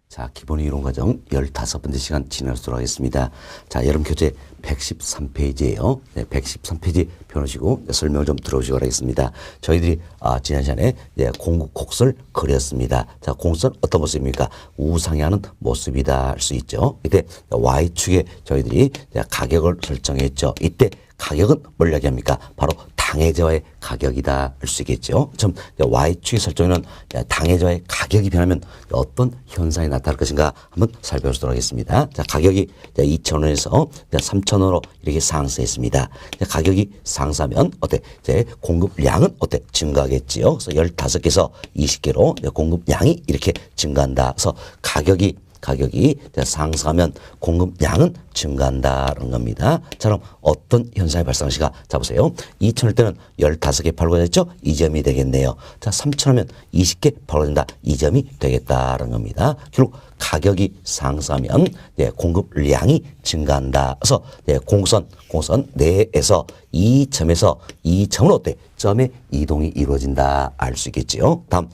자, 기본 이론 과정 15번째 시간 진행하도록 하겠습니다. 자, 여러분 교재 113페이지예요. 네, 113페이지 펴놓으시고 설명을 좀 들어보시기 바라겠습니다. 저희들이 지난 시간에 공국 곡선을 그렸습니다. 자, 곡선 어떤 모습입니까? 우상향하는 모습이다 할 수 있죠. 이때 Y축에 저희들이 가격을 설정했죠. 이때 가격은 뭘 이야기합니까? 바로 당해자와의 가격이다 할 수 있겠죠. 좀 Y축의 설정에는 당해자와의 가격이 변하면 어떤 현상이 나타날 것인가 한번 살펴보도록 하겠습니다. 자, 가격이 2,000원에서 3,000원으로 이렇게 상승했습니다. 가격이 상승하면 어때? 이제 공급량은 어때? 증가하겠지요. 그래서 15개에서 20개로 공급량이 이렇게 증가한다. 그래서 가격이 상승하면 공급량은 증가한다는 겁니다. 자, 그럼 어떤 현상이 발생하시가? 자, 보세요. 2,000원 때는 15개 팔고자 했죠? 2점이 되겠네요. 자, 3,000원이면 20개 팔고자 된다. 2점이 되겠다는 겁니다. 결국 가격이 상승하면 공급량이 증가한다. 그래서 공선 내에서 이 점으로 어때? 점의 이동이 이루어진다 알 수 있겠지요. 다음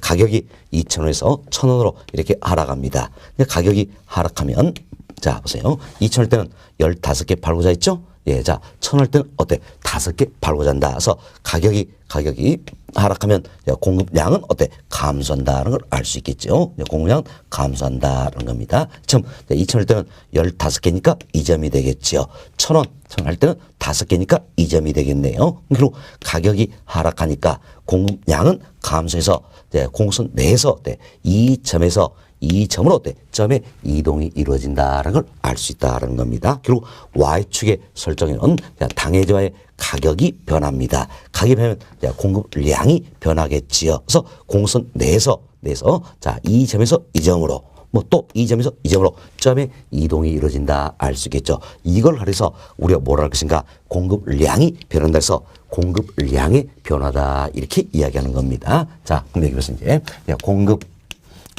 가격이 2,000원에서 1,000원으로 이렇게 하락합니다. 가격이 하락하면 자, 보세요. 2,000원 때는 15개 팔고자 했죠? 예, 자, 1,000원 때는 어때? 5개 팔고자 한다. 그래서 가격이 하락하면 공급량은 어때? 감소한다는 걸 알 수 있겠죠. 공급량 감소한다는 겁니다. 처음 2,000원 때는 15개니까 2점이 되겠죠. 1,000원 할 때는 5개니까 2점이 되겠네요. 그리고 가격이 하락하니까 공급량은 감소해서 공선 내에서 이 점으로 점의 이동이 이루어진다는 걸 알 수 있다는 겁니다. 그리고 Y축의 설정에는 당해자와의 가격이 변합니다. 가격이 변하면 공급량이 변하겠지요. 그래서 공선 내에서 자, 이 점에서 이 점으로 또 이 점에서 이 점으로 점의 이동이 이루어진다 알 수 있겠죠. 이걸 가려서 우리가 뭐라 할 것인가? 공급량이 변한다 해서 공급량의 변화다 이렇게 이야기하는 겁니다. 자, 그럼 여기서 이제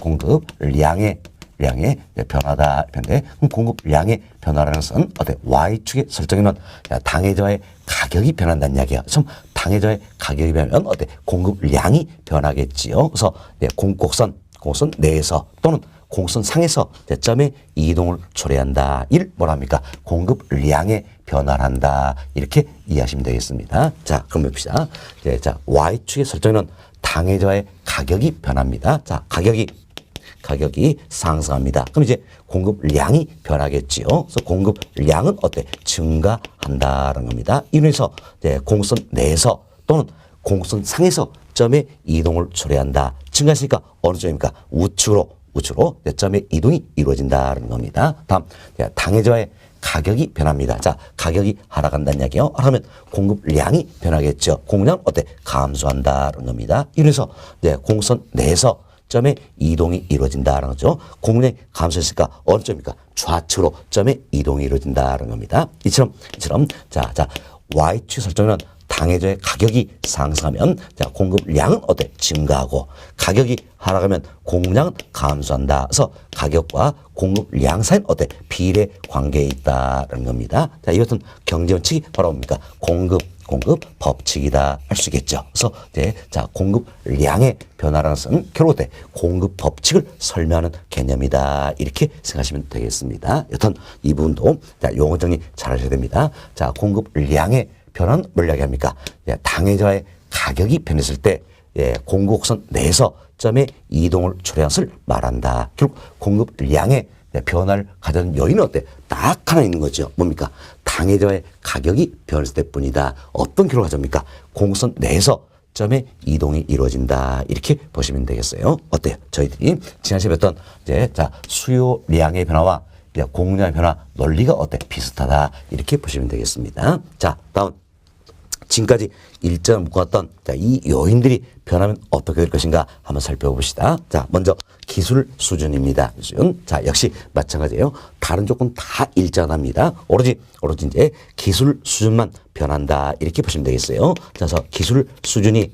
공급량의 변화다. 그런데 공급량의 변화라는 것은 어때? Y축의 설정에는 당해자와의 가격이 변한다는 이야기야. 그럼 당해자와의 가격이 변하면 어때? 공급량이 변하겠지요. 그래서 공선 내에서 또는 공선 상에서 점의 이동을 초래한다. 이를 뭐라 합니까? 공급량의 변화를 한다. 이렇게 이해하시면 되겠습니다. 자, 그럼 봅시다. 자, Y축의 설정에는 당해자와의 가격이 변합니다. 자, 가격이 상승합니다. 그럼 이제 공급량이 변하겠지요. 그래서 공급량은 어때? 증가한다는 겁니다. 이로해서 공선 내에서 또는 공선 상에서 점의 이동을 초래한다. 증가했으니까 어느 쪽입니까? 우측으로 점의 이동이 이루어진다는 겁니다. 다음 당해자와의 가격이 변합니다. 자, 가격이 하락한다는 이야기요. 하락하면 공급량이 변하겠죠. 공급량 어때? 감소한다는 겁니다. 이래서 공선 내에서 점의 이동이 이루어진다는 거죠. 공급량이 감소했으니까 어느 쪽입니까? 좌측으로 점의 이동이 이루어진다는 겁니다. 이처럼 자, Y축 설정은 당해자의 가격이 상승하면 자, 공급량은 어때? 증가하고 가격이 하락하면 공급량은 감소한다. 그래서 가격과 공급량 사이는 어때? 비례 관계에 있다는 겁니다. 자, 이것은 경제원칙이 바로 뭡니까? 공급 법칙이다 할 수 있겠죠. 그래서 자, 공급량의 변화라는 것은 결국 공급 법칙을 설명하는 개념이다. 이렇게 생각하시면 되겠습니다. 여튼 이 부분도 용어 정리 잘 하셔야 됩니다. 자, 공급량의 변화는 뭘 이야기합니까? 당해자의 가격이 변했을 때 공급선 내에서 점의 이동을 초래한 것을 말한다. 결국 공급량의 변화를 가져는 요인은 어때? 딱 하나 있는 거죠. 뭡니까? 당해자의 가격이 변했을 때뿐이다. 어떤 결과가 가져옵니까? 공급선 내에서 점의 이동이 이루어진다. 이렇게 보시면 되겠어요. 어때요? 저희들이 지난 시간에 배웠던 자, 수요량의 변화와 공급량의 변화 논리가 어때? 비슷하다. 이렇게 보시면 되겠습니다. 자, 다음 지금까지 일정을 묶어왔던 이 요인들이 변하면 어떻게 될 것인가 한번 살펴봅시다. 자, 먼저 기술 수준입니다. 수준. 자, 역시 마찬가지예요. 다른 조건 다 일정합니다. 오로지 이제 기술 수준만 변한다. 이렇게 보시면 되겠어요. 자, 그래서 기술 수준이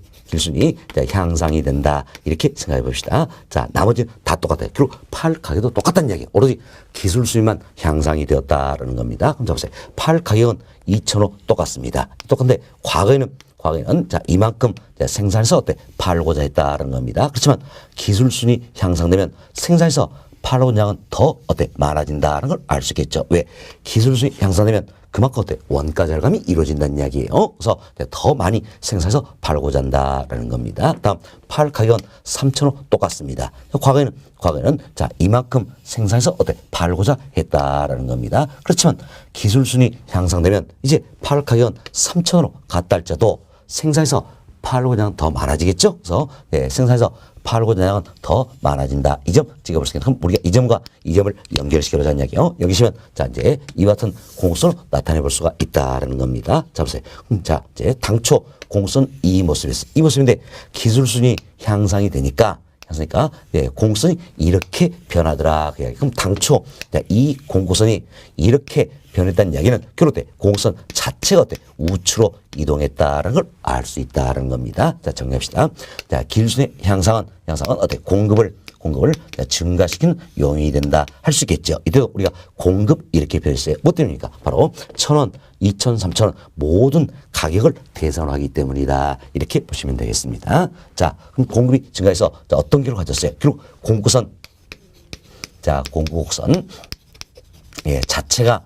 향상이 된다. 이렇게 생각해 봅시다. 자, 나머지는 다 똑같아요. 결국 팔 가격도 똑같다는 이야기예요. 오로지 기술 수준만 향상이 되었다라는 겁니다. 그럼 자, 보세요. 팔 가격은 2,000원 똑같습니다. 똑같은데 과거에는 자, 이만큼 생산해서 어때? 팔고자 했다는 겁니다. 그렇지만 기술 수준이 향상되면 생산해서 팔로우량은 더 어때? 많아진다는 걸 알 수 있겠죠. 왜? 기술 수익 향상되면 그만큼 어때? 원가 절감이 이루어진다는 이야기예요. 그래서 더 많이 생산해서 팔고자 한다라는 겁니다. 다음 팔 가격은 3,000원 똑같습니다. 과거에는 자 이만큼 생산해서 어때? 팔고자 했다라는 겁니다. 그렇지만 기술 순위 향상되면 이제 팔 가격은 3,000원으로 같다 할지라도 생산해서 팔고자 하는 더 많아지겠죠. 그래서 생산해서 팔고자 하는 더 많아진다. 이 점 찍어볼 수 있겠다. 그럼 우리가 이 점과 이 점을 연결시켜보자는 이야기요. 여기 시면 자 이제 이와 같은 공수로 나타내 볼 수가 있다라는 겁니다. 자 보세요. 자 이제 당초 공수는 이 모습이었어요. 이 모습인데 기술 순위 향상이 되니까 공수선이 이렇게 변하더라. 그럼 당초 이 공구선이 이렇게 변했다는 이야기는 결국 공구선 자체가 어때? 우측으로 이동했다는 걸 알 수 있다는 겁니다. 자, 정리합시다. 자, 기술순위 향상은 어때? 공급을 증가시키는 요인이 된다 할 수 있겠죠. 이때 우리가 공급 이렇게 표현했어요. 뭐 때문입니까? 바로 1,000원, 2,000원, 3,000원 모든 가격을 대상화하기 때문이다. 이렇게 보시면 되겠습니다. 자, 그럼 공급이 증가해서 자, 어떤 결과를 가졌어요? 결국 공구선, 자, 공구곡선 자체가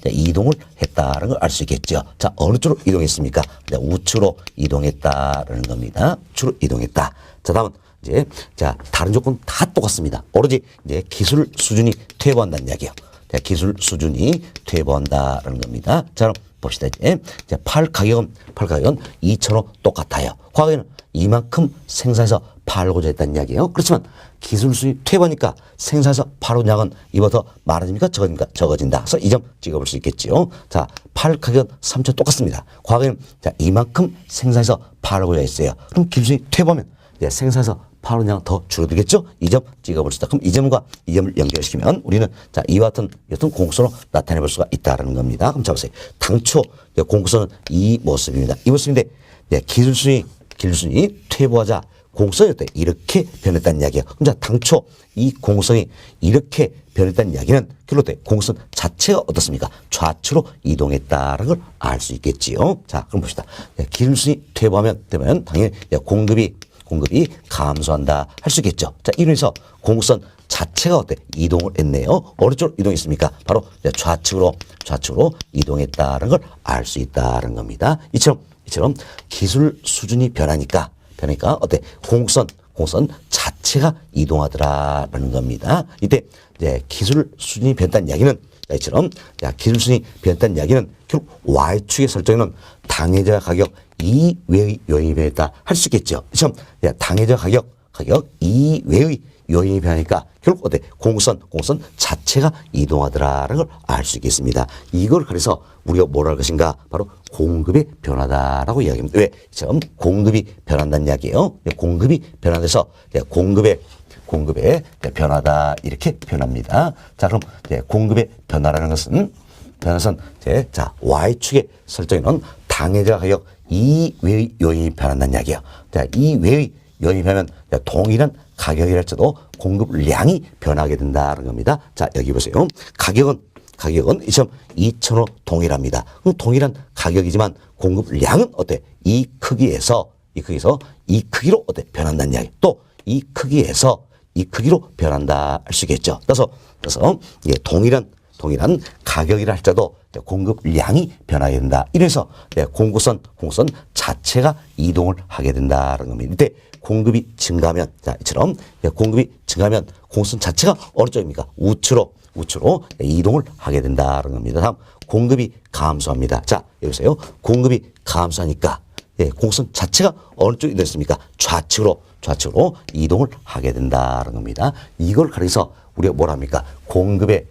이동을 했다는 걸 알 수 있겠죠. 자, 어느 쪽으로 이동했습니까? 우측으로 이동했다라는 겁니다. 우측으로 이동했다. 자, 다음은 자, 다른 조건 다 똑같습니다. 오로지 이제 기술 수준이 퇴보한다는 이야기예요. 자, 기술 수준이 퇴보한다라는 겁니다. 자, 그럼 봅시다. 이제 팔 가격은 2,000원 똑같아요. 과거에는 이만큼 생산해서 팔고자 했다는 이야기예요. 그렇지만 기술 수준이 퇴보하니까 생산해서 팔고자 양은 이보다 더 많아집니까? 적어진다. 그래서 이 점 찍어볼 수 있겠지요. 자, 팔 가격은 3,000원 똑같습니다. 과거에는 자, 이만큼 생산해서 팔고자 했어요. 그럼 기술 수준이 퇴보하면 생산해서 팔고자 양은 더 줄어들겠죠? 이 점 찍어볼 수 있다. 그럼 이 점과 이 점을 연결시키면 우리는 자, 이와 같은 공구선으로 나타내 볼 수가 있다는 겁니다. 그럼 잡으세요. 당초 공구선은 이 모습입니다. 이 모습인데 기술 수준이 퇴보하자 공구선이 어때? 이렇게 변했다는 이야기예요. 그럼 자, 당초 이 공구선이 이렇게 변했다는 이야기는 결국 공구선 자체가 어떻습니까? 좌측으로 이동했다는 걸 알 수 있겠지요. 자, 그럼 봅시다. 기술 수준이 퇴보하면 당연히 공급이 감소한다 할 수 있겠죠. 자, 이로해서 공구선 자체가 어때? 이동을 했네요. 어느 쪽으로 이동했습니까? 바로 좌측으로 이동했다는 걸 알 수 있다는 겁니다. 이처럼 기술 수준이 변하니까 어때? 공구선 자체가 이동하더라라는 겁니다. 이때 기술 수준이 변했다는 이야기는 이처럼 기술 수준이 변했다는 이야기는 결국 Y축에 설정해놓은 당해자 가격 이외의 요인이 변했다 할 수 있겠죠. 이처럼 당해자 가격 이외의 요인이 변하니까 결국 어때? 공구선 자체가 이동하더라라는 걸 알 수 있겠습니다. 이걸 그래서 우리가 뭐라 할 것인가? 바로 공급의 변화다라고 이야기합니다. 왜? 지금 공급이 변한다는 이야기예요. 공급이 변화돼서 공급의 변화다 이렇게 표현합니다. 자, 그럼 공급의 변화라는 것은 자, Y축에 설정해놓은 당해자 가격 이외의 요인이 변한다는 이야기예요. 자, 이외의 요인이 변하면 동일한 가격이랄지라도 공급량이 변하게 된다는 겁니다. 자, 여기 보세요. 가격은 2,000원 동일합니다. 그럼 동일한 가격이지만 공급량은 어때? 이 크기로 어때? 변한다는 이야기. 또 이 크기로 변한다 할 수 있겠죠. 그래서 동일한 가격이라 할지라도 공급량이 변하게 된다. 이래서 공구선 자체가 이동을 하게 된다는 겁니다. 이때 공급이 증가하면 자, 이처럼 공급이 증가하면 공구선 자체가 어느 쪽입니까? 우측으로 이동을 하게 된다는 겁니다. 다음 공급이 감소합니다. 자, 여기서요. 공급이 감소하니까 공구선 자체가 어느 쪽이 됐습니까? 좌측으로 이동을 하게 된다는 겁니다. 이걸 가리켜서 우리가 뭐라 합니까? 공급의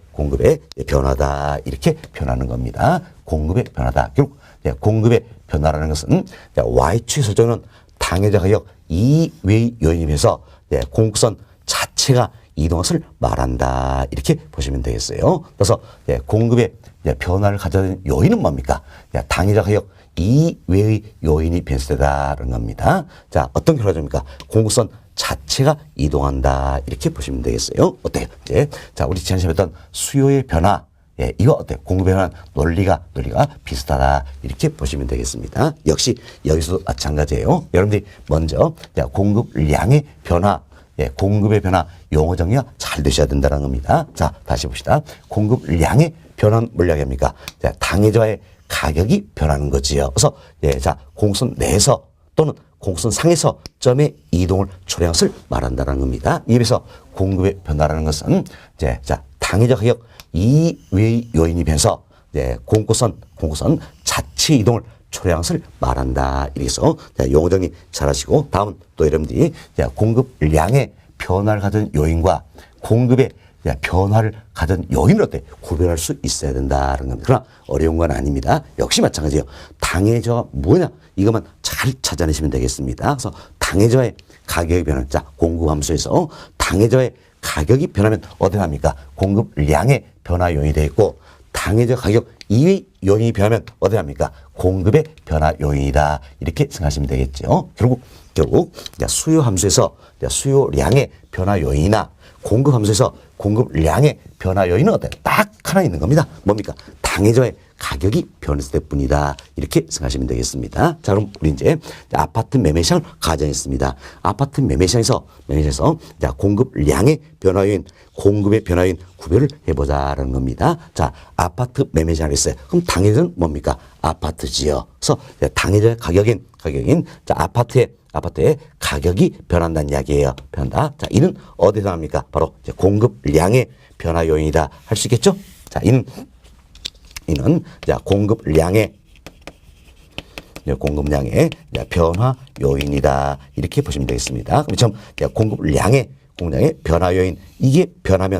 변화다 이렇게 표현하는 겁니다. 공급의 변화다. 결국 공급의 변화라는 것은 Y축에 설정은 당해자 가격 이외의 요인에 비해서 공구선 자체가 이동한 것을 말한다 이렇게 보시면 되겠어요. 그래서 공급의 변화를 가져야 요인은 뭡니까? 당해자 가격 이외의 요인이 변수되다는 겁니다. 자, 어떤 결과입니까? 공구선 자체가 이동한다 이렇게 보시면 되겠어요. 어때요? 자, 우리 지난 시간에 했던 수요의 변화 이거 어때요? 공급의 변화 논리가 비슷하다 이렇게 보시면 되겠습니다. 역시 여기서도 마찬가지예요. 여러분들이 먼저 공급량의 변화 공급의 변화 용어 정리가 잘 잘 되셔야 된다는 겁니다. 자, 다시 봅시다. 공급량의 변화는 뭘 이야기합니까? 자, 당해자의 가격이 변하는 거지요. 그래서 자, 공선 내에서 또는 공선 상에서 점의 이동을 초래한 것을 말한다는 겁니다. 이에서 공급의 변화라는 것은 자, 당해자 가격 이외의 요인이 변해서 공급선 자체 이동을 초래한 것을 말한다. 이래서 용어 정리 잘 하시고, 다음은 또 여러분들이 공급량의 변화를 가진 요인과 공급의 변화를 가진 요인을 어때 구별할 수 있어야 된다는 겁니다. 그러나 어려운 건 아닙니다. 역시 마찬가지예요. 당해자가 뭐냐, 이것만 잘 찾아내시면 되겠습니다. 그래서 당해자의 가격이 변하는, 자, 공급함수에서 당해자의 가격이 변하면 어떻게 합니까? 공급량의 변화 요인이 되어 있고, 당해자 가격 이외의 요인이 변하면 어떻게 합니까? 공급의 변화 요인이다. 이렇게 생각하시면 되겠죠. 결국 수요 함수에서 수요량의 변화 요인이나 공급 함수에서 공급량의 변화 요인은 어때요? 딱 하나 있는 겁니다. 뭡니까? 당해자의 가격이 변했을 때뿐이다. 이렇게 생각하시면 되겠습니다. 자, 그럼 우리 이제 아파트 매매 시장을 가정했습니다. 아파트 매매 시장에서 자, 공급량의 변화 요인, 공급의 변화 요인 구별을 해보자라는 겁니다. 자, 아파트 매매 시장을 했어요. 그럼 당해자는 뭡니까? 아파트지요. 그래서 당해자의 가격인 자, 아파트의 가격이 변한다는 이야기예요. 변한다. 자, 이는 어디서 나옵니까? 바로 이제 공급량의 변화 요인이다. 할 수 있겠죠? 자, 이는 자, 공급량의 변화 요인이다. 이렇게 보시면 되겠습니다. 그럼 처음 공급량의 변화 요인, 이게 변하면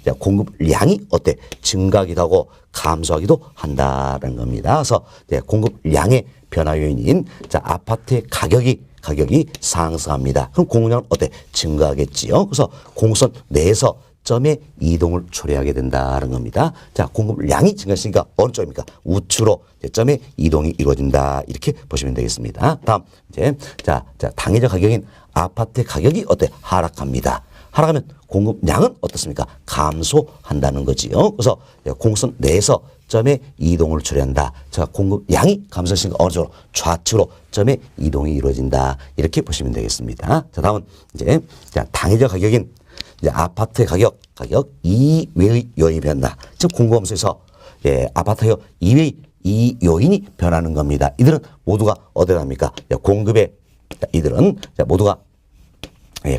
자, 공급량이 어때? 증가하기도 하고 감소하기도 한다는 겁니다. 그래서 공급량의 변화 요인인 자, 아파트의 가격이 상승합니다. 그럼 공급량은 어때? 증가하겠지요. 그래서 공선 내에서 점의 이동을 초래하게 된다는 겁니다. 자, 공급량이 증가했으니까 어느 쪽입니까? 우측으로 점의 이동이 이루어진다. 이렇게 보시면 되겠습니다. 다음 자, 당해자 가격인 아파트의 가격이 어때? 하락합니다. 하락하면 공급량은 어떻습니까? 감소한다는 거지요. 그래서 공선 내에서 점의 이동을 초래한다. 자, 공급량이 감소했으니까 어느 쪽으로? 좌측으로 점의 이동이 이루어진다. 이렇게 보시면 되겠습니다. 자, 다음은 자, 당해자 가격인 아파트의 가격 이외의 요인이 변한다. 즉 공급함수에서 아파트 가격 이외의 이 요인이 변하는 겁니다. 이들은 모두가 어디에 합니까? 이들은 모두가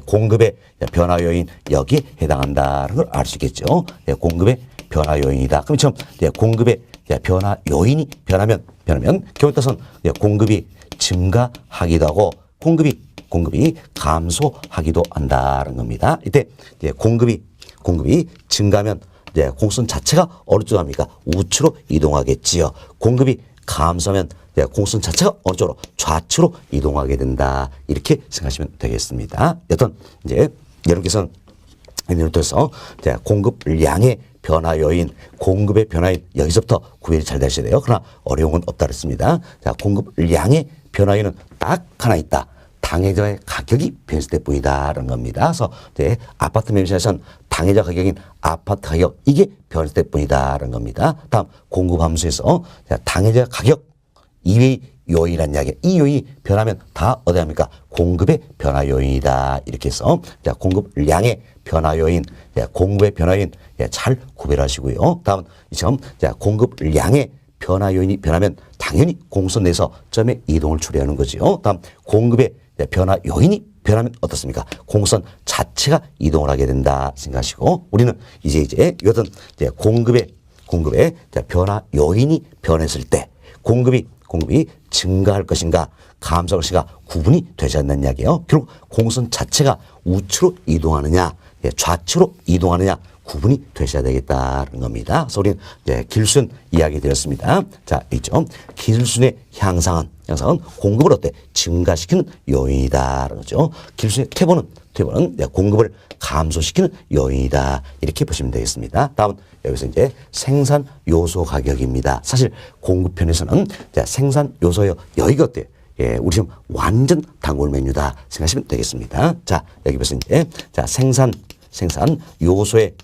공급의 변화 요인 여기에 해당한다는 걸 알 수 있겠죠. 공급의 변화 요인이다. 그럼 처음 공급의 변화 요인이 변하면 경우에 따라서는 공급이 증가하기도 하고 공급이 감소하기도 한다는 겁니다. 이때 공급이 증가하면 공선 자체가 어느 쪽으로 합니까? 우측으로 이동하겠지요. 공급이 감소하면 공선 자체가 어느 쪽으로? 좌측으로 이동하게 된다. 이렇게 생각하시면 되겠습니다. 여튼 여러분께서는 예를 공급량의 변화 요인, 공급의 변화인 여기서부터 구별이 잘 되셔야 돼요. 그러나 어려운 건 없다 그랬습니다. 자, 공급량의 변화 요인은 딱 하나 있다. 당해자의 가격이 변했을 때뿐이다라는 겁니다. 그래서 아파트 매매시장에서는 당해자 가격인 아파트 가격 이게 변했을 때뿐이다라는 겁니다. 다음 공급함수에서 당해자 가격 이외의 요인이라는 이야기. 이 요인이 변하면 다 어디 합니까? 공급의 변화 요인이다. 이렇게 해서 자, 공급량의 변화 요인, 공급의 변화 요인 잘 구별하시고요. 다음 이 점, 자, 공급량의 변화 요인이 변하면 당연히 공선 내에서 점의 이동을 초래하는 거죠. 다음 공급의 변화 요인이 변하면 어떻습니까? 공선 자체가 이동을 하게 된다 생각하시고, 우리는 이제 이것은 공급의 변화 요인이 변했을 때 공급이 증가할 것인가 감소할 것인가 구분이 되지 않는 이야기예요. 결국 공선 자체가 우측으로 이동하느냐 좌측으로 이동하느냐 구분이 되셔야 되겠다는 겁니다. 그래서 우리는 길순 이야기 드렸습니다. 자, 있죠. 길순의 향상은 공급을 어때? 증가시키는 요인이다. 그러죠. 길순의 퇴보는 공급을 감소시키는 요인이다. 이렇게 보시면 되겠습니다. 다음은 여기서 생산 요소 가격입니다. 사실 공급편에서는 생산 요소의 여기가 어때요? 우리 지금 완전 단골 메뉴다 생각하시면 되겠습니다. 자, 여기 보세요. 자, 생산 요소의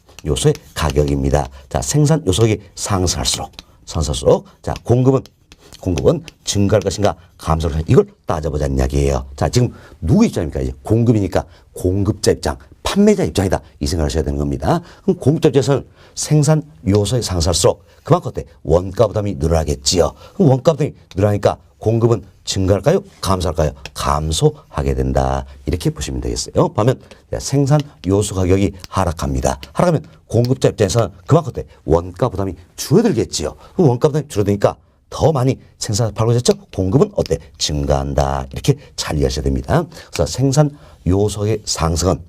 가격입니다. 자, 생산 요소가 상승할수록 자, 공급은 증가할 것인가 감소할 것인가 이걸 따져보자는 이야기예요. 자, 지금 누구 입장입니까? 이제 공급이니까 공급자 입장, 판매자 입장이다. 이 생각을 하셔야 되는 겁니다. 그럼 공급자 입장에서는 생산 요소의 상승할수록 그만큼 어때? 원가 부담이 늘어나겠지요. 그럼 원가 부담이 늘어나니까 공급은 증가할까요? 감소할까요? 감소하게 된다. 이렇게 보시면 되겠어요. 반면 생산 요소 가격이 하락합니다. 하락하면 공급자 입장에서는 그만큼 어때? 원가 부담이 줄어들겠지요. 그럼 원가 부담이 줄어드니까 더 많이 생산을 팔고 있었죠? 공급은 어때? 증가한다. 이렇게 잘 이해하셔야 됩니다. 그래서 생산 요소의 상승은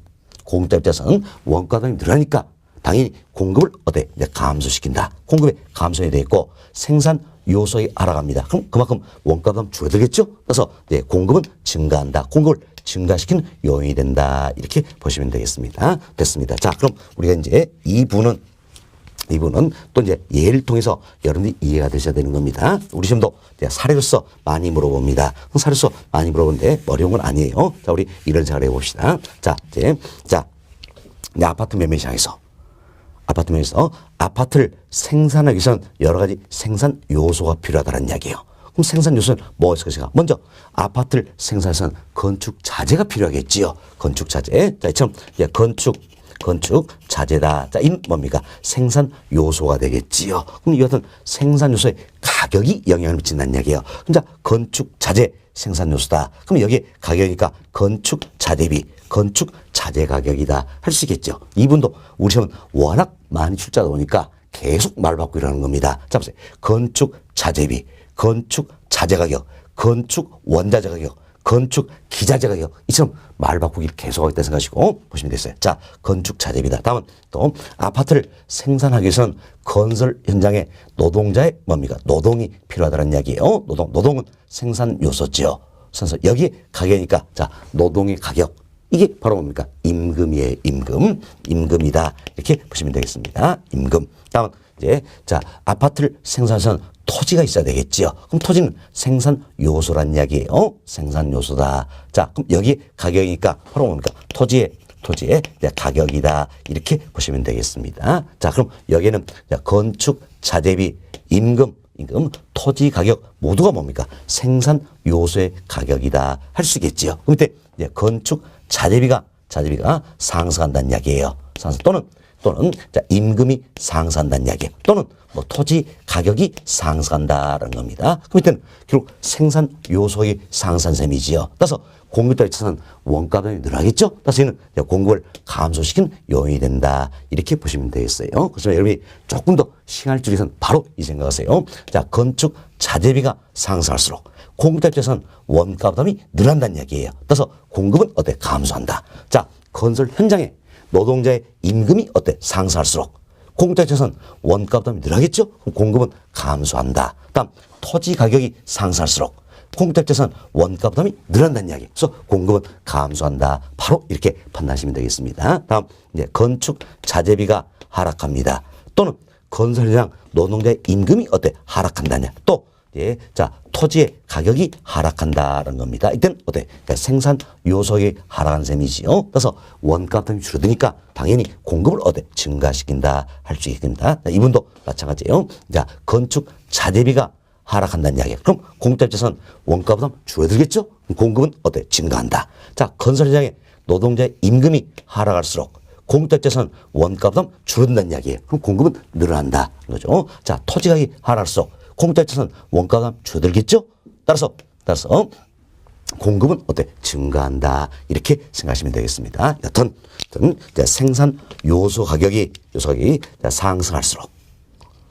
공급자 입장에서는 원가 부담이 늘어나니까 당연히 공급을 어때? 이제 감소시킨다. 공급의 감소에 되어 있고 생산 요소에 하락합니다. 그럼 그만큼 원가 부담 줄어들겠죠? 그래서 이제 공급은 증가한다. 공급을 증가시키는 요인이 된다. 이렇게 보시면 되겠습니다. 됐습니다. 자, 그럼 우리가 이제 이 부분은 또 이제 예를 통해서 여러분들이 이해가 되셔야 되는 겁니다. 우리 시험도 사례로서 많이 물어봅니다. 사례로서 많이 물어보는데 어려운 건 아니에요. 자, 우리 이런 생각을 해봅시다. 자, 내 아파트 매매 시장에서 아파트를 생산하기 위해서는 여러 가지 생산 요소가 필요하다는 이야기예요. 그럼 생산 요소는 뭐가 있을 것인가? 먼저 아파트를 생산해서는 건축 자재가 필요하겠지요. 건축 자재. 자, 이처럼 건축 자재다. 자, 이는 뭡니까? 생산 요소가 되겠지요. 그럼 이 같은 생산 요소의 가격이 영향을 미친다는 이야기예요. 자, 건축 자재 생산 요소다. 그럼 여기에 가격이니까 건축 자재비, 건축 자재 가격이다 할 수 있겠죠. 이분도 우리 시험은 워낙 많이 출제하다 보니까 계속 말 바꾸고 이러는 겁니다. 자, 보세요. 건축 자재비, 건축 자재 가격, 건축 원자재 가격, 건축 기자재 가격, 이처럼 말 바꾸기를 계속하고 있다 생각하시고 보시면 되겠어요. 자, 건축 자재비다. 다음은 또 아파트를 생산하기 위해서는 건설 현장에 노동자의 뭡니까? 노동이 필요하다는 이야기예요. 노동은 생산 요소죠. 그래서 여기에 가격이니까 자, 노동의 가격. 이게 바로 뭡니까? 임금이에요. 임금이다. 이렇게 보시면 되겠습니다. 임금. 다음 이제 자, 아파트를 생산해서는 토지가 있어야 되겠지요. 그럼 토지는 생산 요소란 이야기예요. 생산 요소다. 자, 그럼 여기 가격이니까 바로 뭡니까? 토지의 가격이다. 이렇게 보시면 되겠습니다. 자, 그럼 여기는 건축 자재비, 임금, 토지 가격 모두가 뭡니까? 생산 요소의 가격이다. 할 수 있겠지요. 그럼 이때 건축 자재비가 상승한다는 이야기예요. 또는 자, 임금이 상승한다는 이야기예요. 또는 뭐 토지 가격이 상승한다는 겁니다. 그럼 이때는 결국 생산 요소의 상승 셈이지요. 따라서 공급자 입장에서는 원가 부담이 늘어나겠죠. 따라서 이는 공급을 감소시킨 요인이 된다. 이렇게 보시면 되겠어요. 그래서 여러분이 조금 더 시간을 줄여서 바로 이 생각하세요. 자, 건축 자재비가 상승할수록 공급자 입장에서는 원가 부담이 늘어난다는 이야기예요. 따라서 공급은 어때? 감소한다. 자, 건설 현장에 노동자의 임금이 어때? 상승할수록 공급자 입장에서는 원가 부담이 늘어나겠죠? 그럼 공급은 감소한다. 다음 토지 가격이 상승할수록 공급자 입장에서는 원가 부담이 늘어난다는 이야기. 그래서 공급은 감소한다. 바로 이렇게 판단하시면 되겠습니다. 다음 이제 건축 자재비가 하락합니다. 또는 건설 현장 노동자의 임금이 어때? 하락한다냐. 또 자, 토지의 가격이 하락한다는 겁니다. 이때는 어때? 그러니까 생산 요소의 하락한 셈이지요. 그래서 원가 부담이 줄어드니까 당연히 공급을 어때? 증가시킨다 할 수 있습니다. 이분도 마찬가지예요. 자, 건축 자재비가 하락한다는 이야기예요. 그럼 공급자 입장에서는 원가 부담 줄어들겠죠? 공급은 어때? 증가한다. 자, 건설 현장에 노동자의 임금이 하락할수록 공급자 입장에서는 원가 부담 줄어든다는 이야기예요. 그럼 공급은 늘어난다. 그죠? 자, 토지 가격이 하락할수록 공급자 입장에서는 원가 부담 줄어들겠죠? 따라서 공급은 어때? 증가한다. 이렇게 생각하시면 되겠습니다. 여튼 생산 요소 가격이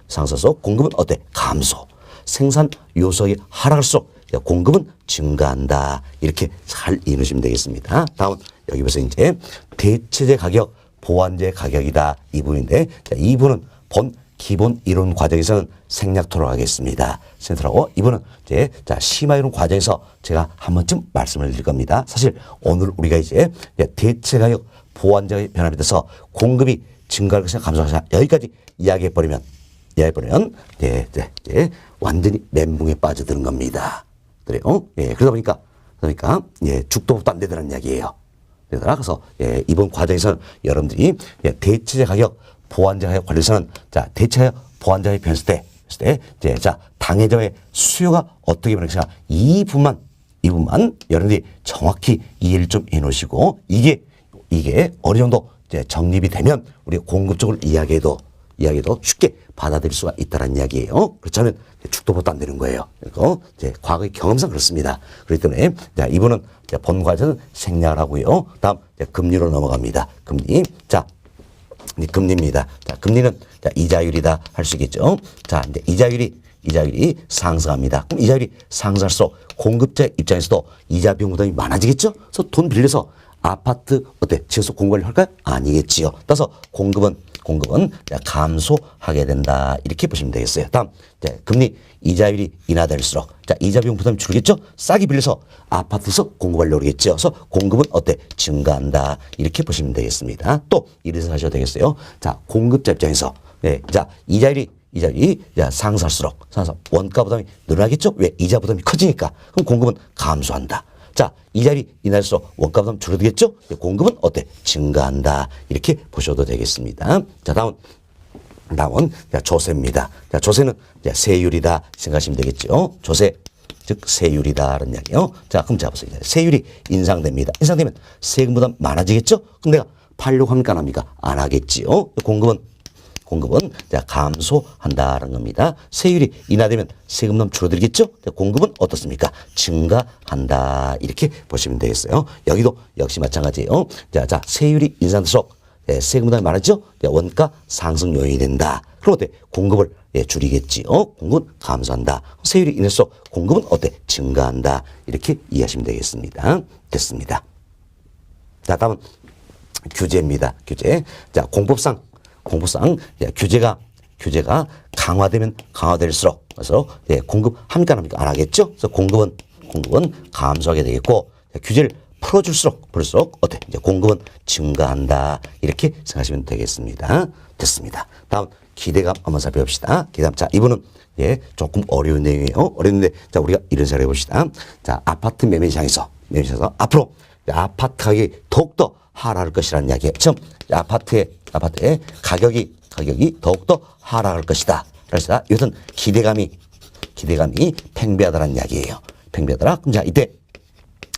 상승할수록 공급은 어때? 감소. 생산 요소가 하락할수록 공급은 증가한다. 이렇게 잘 이해하시면 되겠습니다. 다음 여기 보세요. 이제 대체재 가격, 보완재 가격이다. 이 부분인데 이 부분은 본 기본 이론 과정에서는 생략토록 하겠습니다. 생략하고 이분은 이제 자, 심화 이론 과정에서 제가 한 번쯤 말씀을 드릴 겁니다. 사실 오늘 우리가 이제 대체 가격 보완자의 변화에 대해서 공급이 증가할 것이냐 감소할 것이냐 여기까지 이야기해 버리면 완전히 멘붕에 빠져드는 겁니다. 그래요? 예, 그러다 보니까 죽도 법도 안 되더라는 이야기예요. 그래서 이번 과정에서는 여러분들이 대체재 가격 보완재 가격 관련해서는 자, 대체 보완자의 변했을 때 자, 당해자의 수요가 어떻게 변할까 이 부분만 여러분들이 정확히 이해를 좀 해 놓으시고 이게 이게 어느 정도 이제 정립이 되면 우리 공급 쪽을 이야기해도 쉽게 받아들일 수가 있다는 이야기예요. 그렇지 않으면 죽도 안 되는 거예요. 그리고 이제 과거의 경험상 그렇습니다. 그렇기 때문에 자, 이분은 본 과정은 생략을 하고요. 다음 금리로 넘어갑니다. 금리. 자, 금리입니다. 자, 금리는 자, 이자율이다 할 수 있겠죠. 자, 이제 이자율이 상승합니다. 그럼 이자율이 상승할수록 공급자 입장에서도 이자 비용 부담이 많아지겠죠. 그래서 돈 빌려서 아파트 어때? 지어서 공급을 할까요? 아니겠지요. 따라서 공급은 감소하게 된다. 이렇게 보시면 되겠어요. 다음, 금리 이자율이 인하될수록 자, 이자 비용 부담이 줄겠죠? 싸게 빌려서 아파트에서 공급하려고 그러겠죠. 그래서 공급은 어때? 증가한다. 이렇게 보시면 되겠습니다. 또 이래서 하셔도 되겠어요. 자, 공급자 입장에서 자, 이자율이 상승할수록 원가 부담이 늘어나겠죠? 왜? 이자 부담이 커지니까. 그럼 공급은 감소한다. 자, 이자율이 인하할수록 원가 부담 줄어들겠죠? 공급은 어때? 증가한다. 이렇게 보셔도 되겠습니다. 자, 다음은 조세입니다. 자, 조세는 세율이다 생각하시면 되겠죠? 조세, 즉 세율이다라는 이야기요. 자, 그럼 자 보세요. 세율이 인상됩니다. 인상되면 세금 부담 많아지겠죠? 그럼 내가 팔려고 합니까 안 합니까? 안 하겠지요. 공급은 감소한다는 겁니다. 세율이 인하되면 세금은 줄어들겠죠? 공급은 어떻습니까? 증가한다. 이렇게 보시면 되겠어요. 여기도 역시 마찬가지예요. 자, 세율이 인상될수록 세금 부담이 많아지죠? 원가 상승 요인이 된다. 그럼 어때? 공급을 줄이겠지요. 공급은 감소한다. 세율이 인할수록 공급은 어때? 증가한다. 이렇게 이해하시면 되겠습니다. 됐습니다. 자, 다음은 규제입니다. 규제. 자, 공법상 규제가 강화되면 강화될수록 그래서 공급합니까 안 합니까? 안 하겠죠? 그래서 공급은 감소하게 되겠고 규제를 풀어줄수록 어때? 이제 공급은 증가한다. 이렇게 생각하시면 되겠습니다. 됐습니다. 다음 기대감 한번 살펴봅시다. 기대감. 자, 이분은 조금 어려운 내용이에요. 어려운데 자, 우리가 이런 식으로 해봅시다. 자, 아파트 매매 시장에서 앞으로 아파트 가격이 더욱더 하락할 것이라는 이야기예요. 처음 아파트의 가격이 더욱더 하락할 것이다. 그래서 이것은 기대감이 팽배하다는 이야기예요. 팽배하더라. 그럼 자, 이때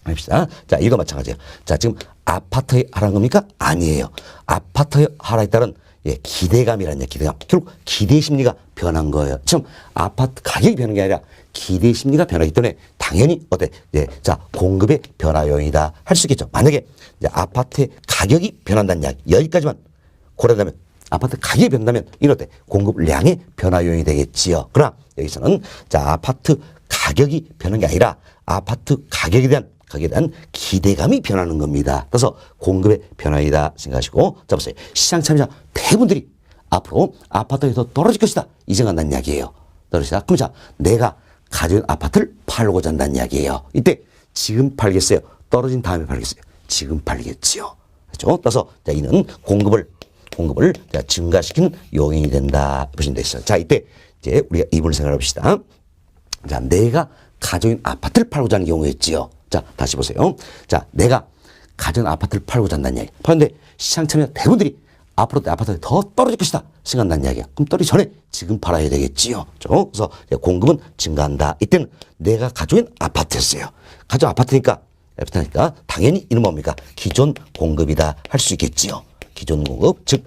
합시다. 자, 이거 마찬가지예요. 자, 지금 아파트에 하락한 겁니까? 아니에요. 아파트에 하락에 따른 기대감이라는 얘기, 기대감. 결국 기대 심리가 변한 거예요. 지금 아파트 가격이 변한 게 아니라 기대 심리가 변하기 때문에 당연히 어때? 자, 공급의 변화 요인이다 할 수 있겠죠. 만약에 이제 아파트의 가격이 변한다는 이야기, 여기까지만 고려한다면 아파트 가격이 변한다면 이는 어때? 공급량의 변화 요인이 되겠지요. 그러나 여기서는 자, 아파트 가격이 변한 게 아니라 아파트 가격에 대한 기대감이 변하는 겁니다. 그래서 공급의 변화이다 생각하시고, 자, 보세요. 시장 참여자 대부분들이 앞으로 아파트가 더 떨어질 것이다 이 생각한다는 이야기예요. 떨어지다. 그럼 자, 내가 가진 아파트를 팔고자 한다는 이야기예요. 이때 지금 팔겠어요? 떨어진 다음에 팔겠어요? 지금 팔겠지요. 그렇죠? 그래서 자, 이는 공급을 증가시키는 요인이 된다 보시면 되겠어요. 자, 이때 이제 우리가 이분을 생각해 봅시다. 자, 내가 가지고 있는 아파트를 팔고자 하는 경우였지요. 자, 다시 보세요. 자, 내가 가진 아파트를 팔고자 한다는 이야기. 그런데 시장 참여 대부분들이 앞으로 내 아파트가 더 떨어질 것이다 생각한다는 이야기야. 그럼 떨어지기 전에 지금 팔아야 되겠지요. 그렇죠? 그래서 공급은 증가한다. 이때는 내가 가지고 있는 아파트였어요. 가지고 아파트니까 당연히 이는 뭡니까? 기존 공급이다 할 수 있겠지요. 기존 공급, 즉,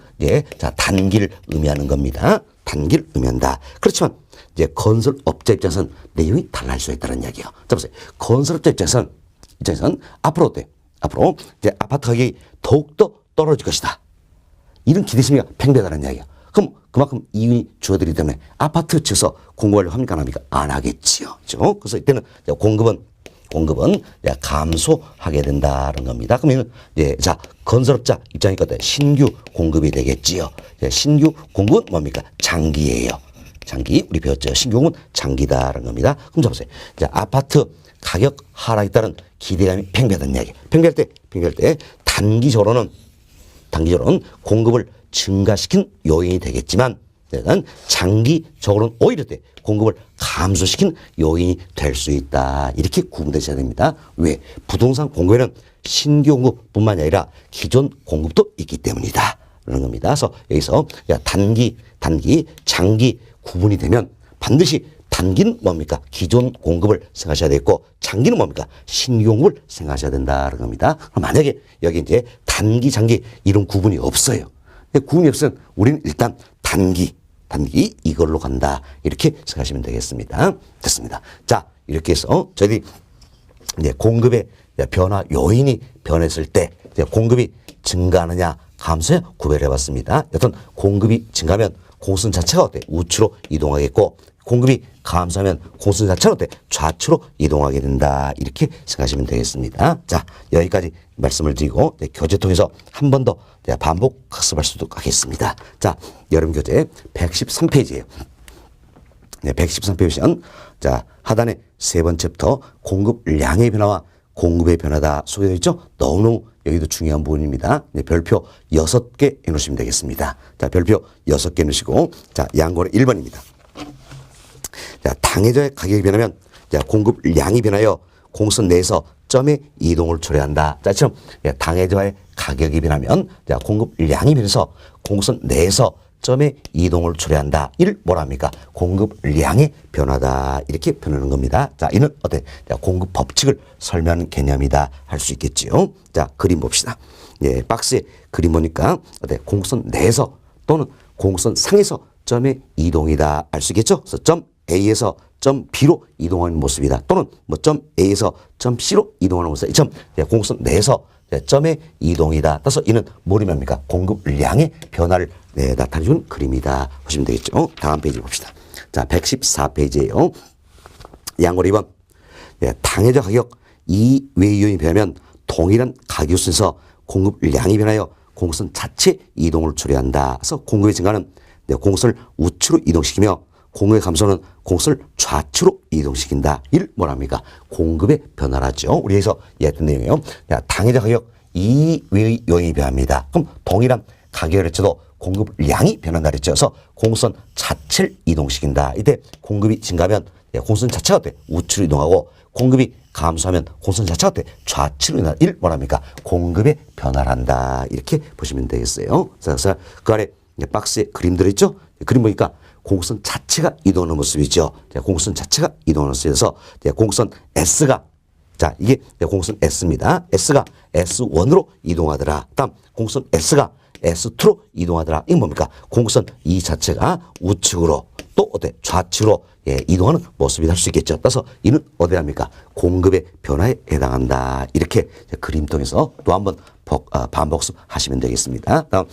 자, 단기를 의미하는 겁니다. 단기를 의미한다. 그렇지만 이제 건설업자 입장에서는 내용이 달라질 수 있다는 이야기예요. 자, 보세요. 건설업자 입장에서는 앞으로 어때? 앞으로 이제 아파트 가격이 더욱더 떨어질 것이다. 이런 기대심리가 팽배하다는 이야기예요. 그럼 그만큼 이윤이 줄어들기 때문에 아파트 측에서 공급하려고 합니까 안 합니까? 안 하겠지요. 그렇죠? 그래서 이때는 공급은 감소하게 된다는 겁니다. 그러면 자, 건설업자 입장이니까 신규 공급이 되겠지요. 신규 공급은 뭡니까? 장기예요. 장기, 우리 배웠죠. 신규 공급은 장기다라는 겁니다. 그럼 잡으세요. 자, 아파트 가격 하락에 따른 기대감이 팽배하다는 이야기. 팽배할 때 단기적으로는 공급을 증가시킨 요인이 되겠지만 장기적으로는 오히려 공급을 감소시킨 요인이 될 수 있다. 이렇게 구분되셔야 됩니다. 왜? 부동산 공급에는 신규 공급뿐만 아니라 기존 공급도 있기 때문이다. 라는 겁니다. 그래서 여기서 단기, 장기 구분이 되면 반드시 단기는 뭡니까? 기존 공급을 생각하셔야 되겠고 장기는 뭡니까? 신규 공급을 생각하셔야 된다는 겁니다. 그럼 만약에 여기 이제 단기, 장기 이런 구분이 없어요. 구분이 없으면 우리는 일단 단기 이걸로 간다. 이렇게 생각하시면 되겠습니다. 됐습니다. 자, 이렇게 해서 저희들이 이제 공급의 변화 요인이 변했을 때 이제 공급이 증가하느냐 감소하느냐 구별해 봤습니다. 여튼 공급이 증가하면 공선 자체가 어때? 우측으로 이동하겠고 공급이 감소하면 공선 자체가 어때? 좌측으로 이동하게 된다. 이렇게 생각하시면 되겠습니다. 자, 여기까지 말씀을 드리고 교재 통해서 한 번 더 반복 학습할 수도 하겠습니다. 자, 여름 교재 113페이지예요. 네, 113페이지 보시면 자, 하단에 세 번째부터 공급량의 변화와 공급의 변화다 소개되어 있죠? 너무너무 여기도 중요한 부분입니다. 네, 별표 6개 해놓으시면 되겠습니다. 자, 별표 6개 넣으시고 자, 양권의 1번입니다. 자, 당해자의 가격이 변하면 자, 공급량이 변하여 공선 내에서 점의 이동을 초래한다. 자, 지금 당해자의 가격이 변하면 자, 공급량이 변해서 공선 내에서 점의 이동을 초래한다. 이를 뭐라 합니까? 공급량의 변화다. 이렇게 표현하는 겁니다. 자, 이는 어때? 자, 공급 법칙을 설명하는 개념이다. 할 수 있겠지요. 자, 그림 봅시다. 예, 박스에 그림 보니까 어때? 공선 내에서 또는 공선 상에서 점의 이동이다. 알 수 있겠죠? 그래서 점 A에서 점 B로 이동하는 모습이다. 또는 뭐 점 A에서 점 C로 이동하는 모습이다. 이 점 공선 내에서 점의 이동이다. 따라서 이는 뭐를 말합니까? 공급량의 변화를 나타내준 그림이다. 보시면 되겠죠. 다음 페이지 봅시다. 자, 114페이지예요. 양골 2번. 당해자 가격 이외의 요인이 변하면 동일한 가격선에서 공급량이 변하여 공선 자체 이동을 초래한다. 그래서 공급의 증가는 공선을 우측으로 이동시키며 공급의 감소는 공선을 좌측으로 이동시킨다. 이를 뭐랍니까? 공급의 변화라죠. 우리 여기서 이해했던 내용이에요. 당해자 가격 이외의 요인이 변합니다. 그럼 동일한 가격을 해쳐도 공급량이 변한다 그랬죠. 그래서 공선 자체를 이동시킨다. 이때 공급이 증가하면 공선 자체가 어때? 우측으로 이동하고 공급이 감소하면 공선 자체가 어때? 좌측으로 이동한다. 이를 뭐랍니까? 공급의 변화를 한다. 이렇게 보시면 되겠어요. 그래서 그 아래 박스에 그림 들어있죠? 그림 보니까 공선 자체가 이동하는 모습이죠. 공선 자체가 이동하는 모습에서 공선 S가 자, 이게 공선 S입니다. S가 S1으로 이동하더라. 다음 공선 S가 S2로 이동하더라. 이건 뭡니까? 공선 이 자체가 우측으로 또 어때? 좌측으로 이동하는 모습이 할 수 있겠죠. 따라서 이는 어디 합니까? 공급의 변화에 해당한다. 이렇게 그림 통해서 또 한번 반복하시면 되겠습니다. 다음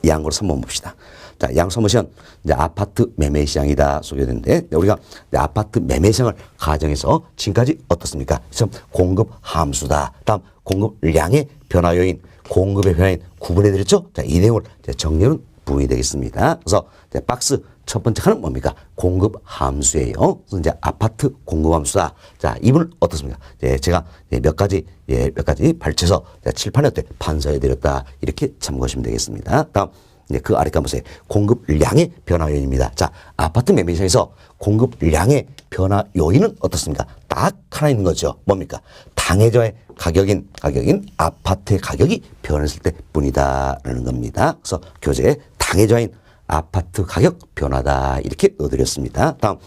양으로 3번 봅시다. 자, 양 3번은 이제 아파트 매매 시장이다 소개되는데 우리가 아파트 매매 시장을 가정해서 지금까지 어떻습니까? 공급 함수다. 다음 공급량의 변화 요인, 공급의 변화인 구분해 드렸죠? 자, 이 내용을 정리하는 부분이 되겠습니다. 그래서 박스 첫 번째 하는 뭡니까? 공급 함수예요. 그래서 이제 아파트 공급 함수다. 자, 이분은 어떻습니까? 제가 몇 가지 발췌해서 칠판에 판서해 드렸다. 이렇게 참고하시면 되겠습니다. 다음 그 아래 까보세요. 공급량의 변화 요인입니다. 자, 아파트 매매 시장에서 공급량의 변화 요인은 어떻습니까? 딱 하나 있는 거죠. 뭡니까? 당해자의 가격인 아파트의 가격이 변했을 때 뿐이다라는 겁니다. 그래서 교재에 당해자인 아파트 가격 변화다 이렇게 넣어드렸습니다. 다음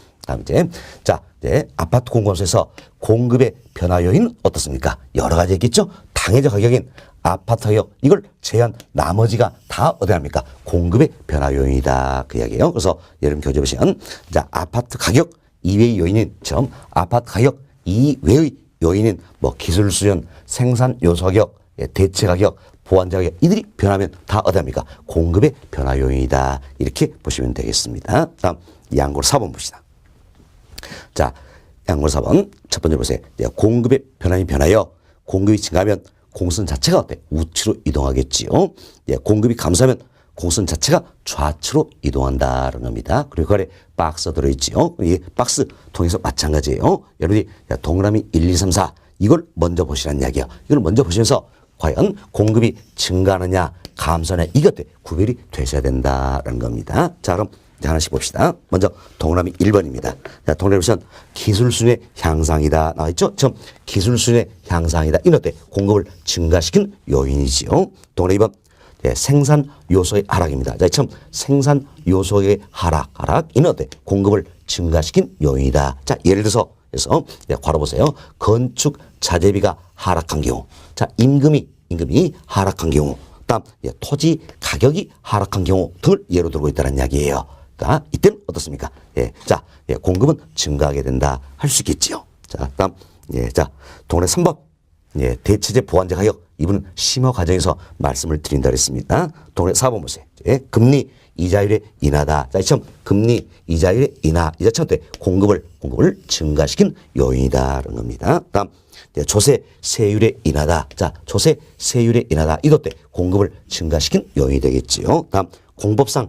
이제 아파트 공급함수에서 공급의 변화 요인은 어떻습니까? 여러 가지 있겠죠. 당해자 가격인 아파트 가격 이걸 제한 나머지가 다 어디 합니까? 공급의 변화 요인이다 그 이야기예요. 그래서 여러분 교재 보시면 아파트 가격 이외의 요인인 아파트 가격 이외의 요인인 뭐 기술 수준, 생산 요소 가격, 대체 가격, 보완자 가격 이들이 변하면 다 어디 합니까? 공급의 변화 요인이다 이렇게 보시면 되겠습니다. 다음 양골 4번 봅시다. 자, 양골 4번 첫 번째 보세요. 공급의 변화이 변하여 공급이 증가하면 공선 자체가 어때? 우측으로 이동하겠지요. 공급이 감소하면 공선 자체가 좌측으로 이동한다는 겁니다. 그리고 그 아래 박스 들어있지요. 이 박스 통해서 마찬가지예요. 여러분이 동그라미 1, 2, 3, 4 이걸 먼저 보시라는 이야기예요. 이걸 먼저 보시면서 과연 공급이 증가하느냐 감소하느냐 이것 구별이 되셔야 된다는 겁니다. 자, 그럼 이제 하나씩 봅시다. 먼저 동그라미 1번입니다. 자, 동그라미 보시면 기술순의 향상이다 나와있죠. 지금 기술순의 향상이다. 이는 어때? 공급을 증가시킨 요인이지요. 동그라미 2번 생산 요소의 하락입니다. 자, 지금 생산 요소의 하락 이는 어때? 공급을 증가시킨 요인이다. 자, 예를 들어서 그래서 괄호 보세요. 건축 자재비가 하락한 경우 자, 임금이 임금이 하락한 경우, 다음 토지 가격이 하락한 경우 등을 예로 들고 있다는 이야기예요. 자, 이때는 어떻습니까? 자, 공급은 증가하게 된다 할 수 있겠지요. 자, 다음 자, 동원의 3번 대체재 보완재 가격, 이분은 심화 과정에서 말씀을 드린다 그랬습니다. 동원의 4번 보세요. 금리 이자율의 인하다. 자, 이처럼 금리 이자율의 인하, 이자처럼 때 공급을 증가시킨 요인이다라는 겁니다. 다음 조세 세율의 인하다. 자, 조세 세율의 인하다. 이도 때 공급을 증가시킨 요인이 되겠지요. 다음 공법상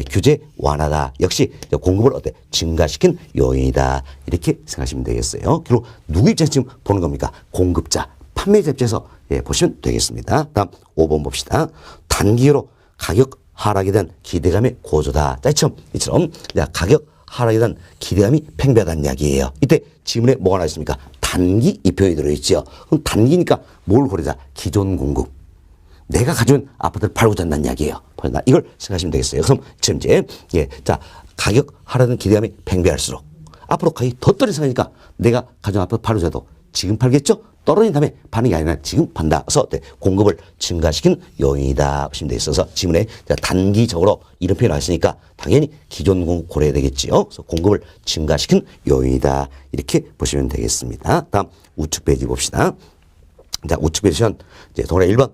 규제 완화다. 역시 공급을 증가시킨 요인이다. 이렇게 생각하시면 되겠어요. 그리고 누구 입장에서 지금 보는 겁니까? 공급자, 판매자 입장에서 보시면 되겠습니다. 다음 5번 봅시다. 단기로 가격 하락에 대한 기대감의 고조다. 자, 이처럼 가격 하락에 대한 기대감이 팽배하다는 이야기예요. 이때 지문에 뭐가 나와 있습니까? 단기 이 표현이 들어있죠. 그럼 단기니까 뭘 고르자? 기존 공급. 내가 가져온 아파트를 팔고자 한다는 이야기예요. 이걸 생각하시면 되겠어요. 그럼 지금 자, 가격 하락은 기대감이 팽배할수록 앞으로 가격이 더 떨어질 생각이니까 내가 가져온 아파트 팔고자 해도 지금 팔겠죠? 떨어진 다음에 파는 게 아니라 지금 판다. 그래서 공급을 증가시킨 요인이다 보시면 돼 있어서 지문에 단기적으로 이런 표현이 나왔으니까 당연히 기존 공급 고려해야 되겠지요. 그래서 공급을 증가시킨 요인이다. 이렇게 보시면 되겠습니다. 다음 우측 페이지 봅시다. 자, 우측 페이지 동그라미 1번.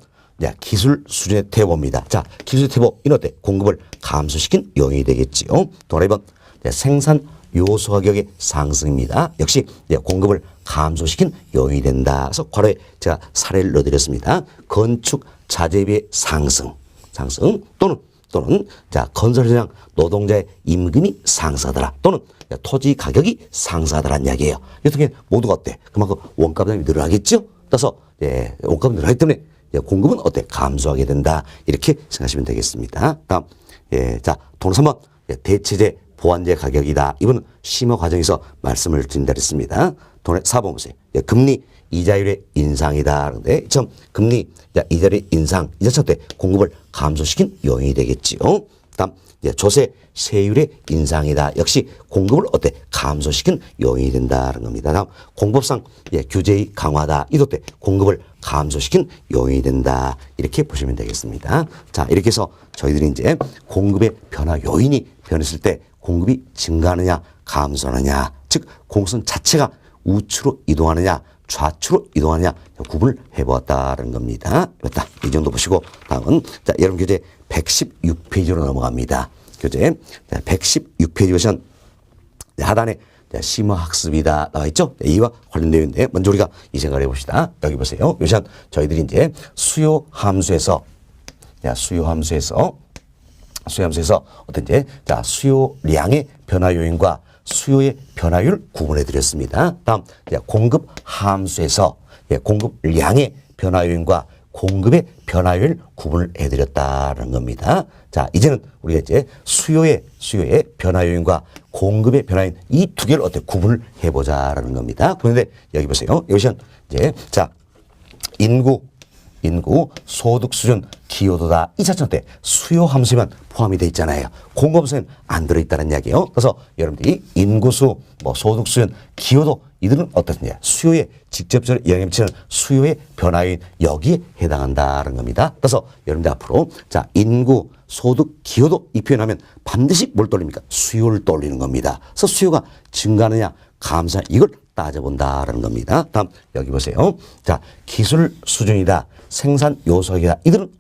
기술 수준의 퇴보입니다. 자, 기술 퇴보, 이는 공급을 감소시킨 요인이 되겠지요. 동그라미 2번. 생산 요소 가격의 상승입니다. 역시 공급을 감소시킨 요인이 된다. 그래서 괄호에 제가 사례를 넣어드렸습니다. 건축 자재비의 상승 또는 자, 건설 현장 노동자의 임금이 상승하더라. 또는 토지 가격이 상승하더라는 이야기예요. 이렇게 모두가 그만큼 원가 부담이 늘어나겠죠. 따라서 원가 부담이 늘어나기 때문에 공급은 감소하게 된다. 이렇게 생각하시면 되겠습니다. 다음 자, 동그라미 3번 대체재 보완재 가격이다. 이분은 심화 과정에서 말씀을 드린다 그랬습니다. 동그라미 4번 보세요. 금리 이자율의 인상이다. 그런데 참 금리 이자율의 인상, 이자차 때 공급을 감소시킨 요인이 되겠지요. 다음 조세 세율의 인상이다. 역시 공급을 감소시킨 요인이 된다는 겁니다. 다음 공법상 규제의 강화다. 이도 때 공급을 감소시킨 요인이 된다. 이렇게 보시면 되겠습니다. 자, 이렇게 해서 저희들이 이제 공급의 변화 요인이 변했을 때 공급이 증가하느냐 감소하느냐, 즉 공급선 자체가 우측으로 이동하느냐 좌측으로 이동하느냐 구분을 해보았다는 겁니다. 맞다. 이 정도 보시고 다음은 자, 여러분 교재 116페이지로 넘어갑니다. 교재 116페이지 보시면 하단에 심화학습이다 나와 있죠. 이와 관련되어 있는데 먼저 우리가 이 생각을 해봅시다. 여기 보세요. 요시 저희들이 이제 수요 함수에서 어떤지 자, 수요량의 변화 요인과 수요의 변화율 구분해 드렸습니다. 다음 공급 함수에서 공급량의 변화 요인과 공급의 변화율 구분을 해 드렸다는 겁니다. 자, 이제는 우리가 이제 수요의 변화 요인과 공급의 변화 요인 이 두 개를 구분을 해 보자라는 겁니다. 그런데 여기 보세요. 여기서 이제 자, 인구, 소득 수준, 기여도다. 이 자체는 수요 함수에만 포함이 되어 있잖아요. 공급 함수에는 안 들어있다는 이야기예요. 그래서 여러분들이 인구수, 소득 수준, 기여도 이들은 어떻느냐? 수요에 직접적으로 영향을 미치는 수요의 변화인 여기에 해당한다는 겁니다. 그래서 여러분들 앞으로 자, 인구, 소득, 기여도 이 표현하면 반드시 뭘 떠올립니까? 수요를 떠올리는 겁니다. 그래서 수요가 증가하느냐 감소하느냐 이걸 따져본다라는 겁니다. 다음 여기 보세요. 자, 기술 수준이다. 생산 요소이다. 이들은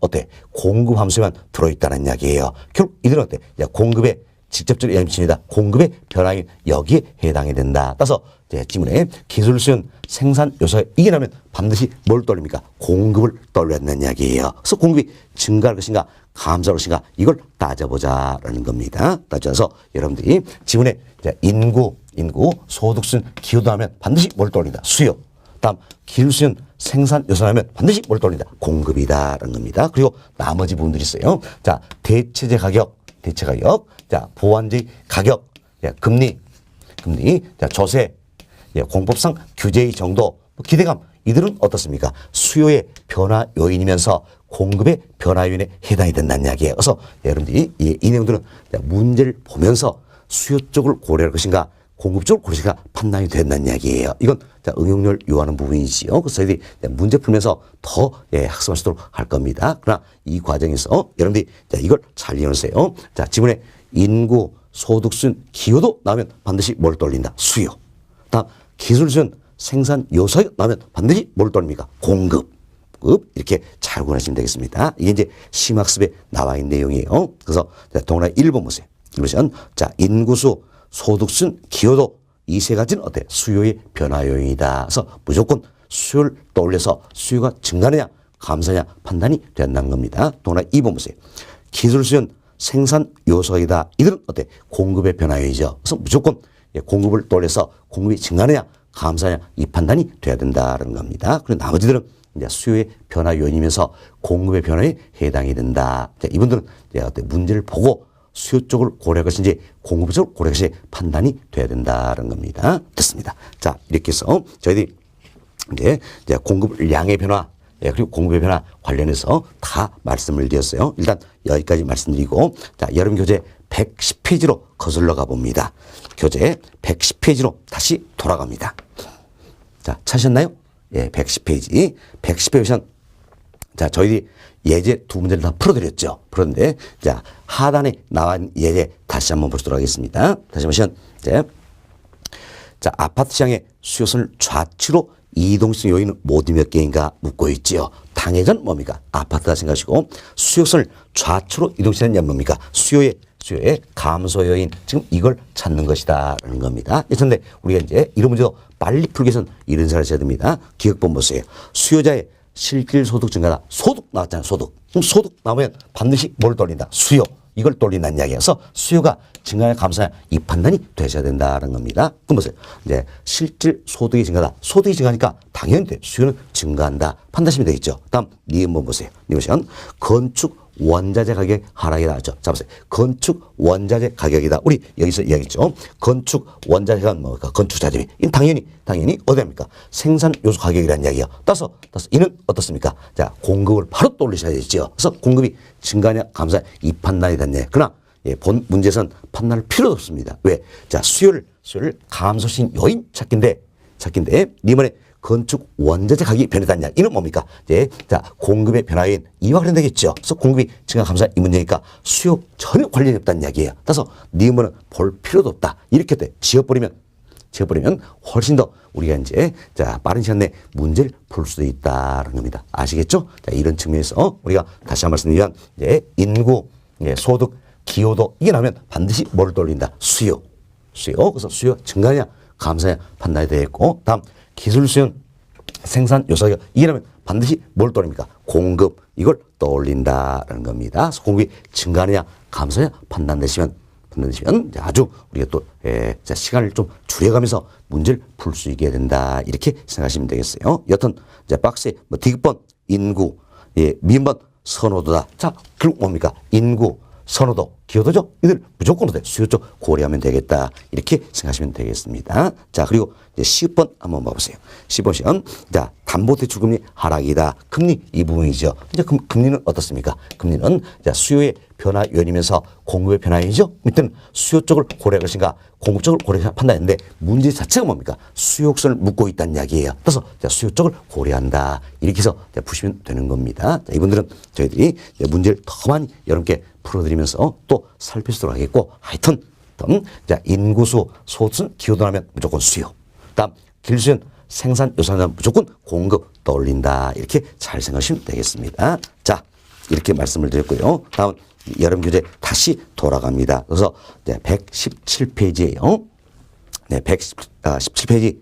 공급 함수에만 들어있다는 이야기예요. 결국 이들은 공급의 직접적인 영향을 미칩니다. 공급의 변화인 여기에 해당이 된다. 따라서 지문에 기술 수준 생산 요소에 이게 나면 반드시 뭘 떠올립니까? 공급을 떠올려야 된다는 이야기예요. 그래서 공급이 증가할 것인가 감소할 것인가 이걸 따져보자라는 겁니다. 따져서 여러분들이 지문에 인구, 소득 수준, 기여도 하면 반드시 뭘 떠올린다? 수요. 다음 기술 수준 생산 요소 하면 반드시 뭘 떠올린다? 공급이다라는 겁니다. 그리고 나머지 부분들이 있어요. 자, 대체재 가격, 자, 보완재 가격, 금리, 자, 조세, 공법상 규제의 정도, 기대감 이들은 어떻습니까? 수요의 변화 요인이면서 공급의 변화 요인에 해당이 된다는 이야기예요. 그래서 여러분들이 이 내용들은 문제를 보면서 수요 쪽을 고려할 것인가 공급 쪽을 고르시가 판단이 된다는 이야기예요. 이건 자, 응용력을 요하는 부분이지요. 그래서 저희들이 문제 풀면서 더 학습할 수 있도록 할 겁니다. 그러나 이 과정에서 여러분들이 자, 이걸 잘 이해하세요. 자, 지문에 인구, 소득 순, 기여도 나오면 반드시 뭘 떠올린다? 수요. 다음 기술 순, 생산 요소가 나오면 반드시 뭘 떠올립니까? 공급. 이렇게 잘 구분하시면 되겠습니다. 이게 이제 심학습에 나와 있는 내용이에요. 그래서 동그라 1번 보세요. 1번 자, 인구수, 소득순, 기여도 이 세 가지는 어때? 수요의 변화 요인이다. 그래서 무조건 수요를 떠올려서 수요가 증가하느냐 감소하냐 판단이 된다는 겁니다. 동그라 2번 보세요. 기술수요는 생산 요소이다. 이들은 어때? 공급의 변화 요인이죠. 그래서 무조건 공급을 떠올려서 공급이 증가하느냐 감소하냐 이 판단이 돼야 된다는 겁니다. 그리고 나머지들은 이제 수요의 변화 요인이면서 공급의 변화에 해당이 된다. 자, 이분들은 이제 어때? 문제를 보고 수요 쪽을 고려할 것인지 공급 쪽을 고려할 것인지 판단이 돼야 된다는 겁니다. 됐습니다. 자, 이렇게 해서 저희들이 이제 공급량의 변화 그리고 공급의 변화 관련해서 다 말씀을 드렸어요. 일단 여기까지 말씀드리고 자, 여러분 교재 110페이지로 거슬러 가봅니다. 교재 110페이지로 다시 돌아갑니다. 자, 찾으셨나요? 예, 110페이지. 110페이지는 자, 저희들이 예제 두 문제를 다 풀어드렸죠. 그런데 자, 하단에 나온 예제 다시 한번 보도록 하겠습니다. 다시 보시면 자, 아파트 시장의 수요선을 좌측으로 이동성 요인은 모두 몇 개인가 묻고 있지요. 당해전 뭡니까? 아파트다 생각하시고 수요선을 좌측으로 이동시키는 뭡니까? 수요의 감소 요인 지금 이걸 찾는 것이다라는 겁니다. 그런데 우리가 이제 이런 문제도 빨리 풀기 위해서는 이런 생각을 해야 됩니다. 기억본 보세요. 수요자의 실질 소득 증가다. 소득 나왔잖아요. 소득. 그럼 소득 나오면 반드시 뭘 돌린다? 수요. 이걸 돌린다는 이야기여서 수요가 증가냐 감소냐 이 판단이 되셔야 된다는 겁니다. 그럼 보세요. 이제 실질 소득이 증가다. 소득이 증가하니까 당연히 수요는 증가한다. 판단하시면 되겠죠. 다음 니은번 보세요. 니은번 건축 원자재 가격 하락이 나왔죠. 자 보세요. 건축 원자재 가격이다. 우리 여기서 이야기했죠. 건축 원자재가 뭡니까? 건축 자재비. 이는 당연히 어디입니까? 생산 요소 가격이라는 이야기예요. 따라서 이는 어떻습니까? 자, 공급을 바로 떠올리셔야 되죠. 그래서 공급이 증가냐 감소냐 이 판단이 됐네. 그러나 본 문제에서는 판단할 필요도 없습니다. 왜? 자, 수요를 감소시킨 요인 찾기인데 이번에 건축 원자재 가격이 변했다는 이야기. 이는 뭡니까? 자, 공급의 변화인 이와 관련되겠죠. 그래서 공급이 증가 감소한 이 문제니까 수요 전혀 관련이 없다는 이야기예요. 따라서 니은번은 볼 필요도 없다. 이렇게 지어버리면 훨씬 더 우리가 이제 자, 빠른 시간 내에 문제를 풀 수도 있다는 겁니다. 아시겠죠? 자, 이런 측면에서 우리가 다시 한 번 말씀드리면 인구, 소득, 기여도 이게 나오면 반드시 뭘 돌린다? 수요. 그래서 수요 증가냐 감소냐 판단이 되겠고 다음 기술 수요는 생산 요소가 이라면 반드시 뭘 떠올립니까? 공급 이걸 떠올린다라는 겁니다. 그래서 공급이 증가하느냐 감소하냐 판단되시면 아주 우리가 또 시간을 좀 줄여가면서 문제를 풀 수 있게 된다 이렇게 생각하시면 되겠어요. 여튼 박스에 디귿번 인구, 미음번 선호도다. 자, 결국 뭡니까? 인구, 선호도, 기여도죠? 이들 무조건 수요 쪽 고려하면 되겠다. 이렇게 생각하시면 되겠습니다. 자, 그리고 이제 10번 한번 봐보세요. 10번 시험. 자, 담보대출금리 하락이다. 금리 이 부분이죠. 이제 금리는 어떻습니까? 금리는 자, 수요의 변화 요인이면서 공급의 변화 요인이죠. 이때는 수요 쪽을 고려할 것인가 공급 쪽을 고려해서 판단했는데 문제 자체가 뭡니까? 수요선을 묶고 있다는 이야기예요. 그래서 자, 수요 쪽을 고려한다. 이렇게 해서 자, 보시면 되는 겁니다. 자, 이분들은 저희들이 문제를 더 많이 여러분께 풀어드리면서 또 살펴보도록 하겠고 하여튼 자, 인구수, 소득, 기여도 하면 무조건 수요. 다음 길수는 생산 요소는 무조건 공급 떠올린다. 이렇게 잘 생각하시면 되겠습니다. 자, 이렇게 말씀을 드렸고요. 다음 여러분 교재 다시 돌아갑니다. 그래서 117페이지예요. 네, 117페이지.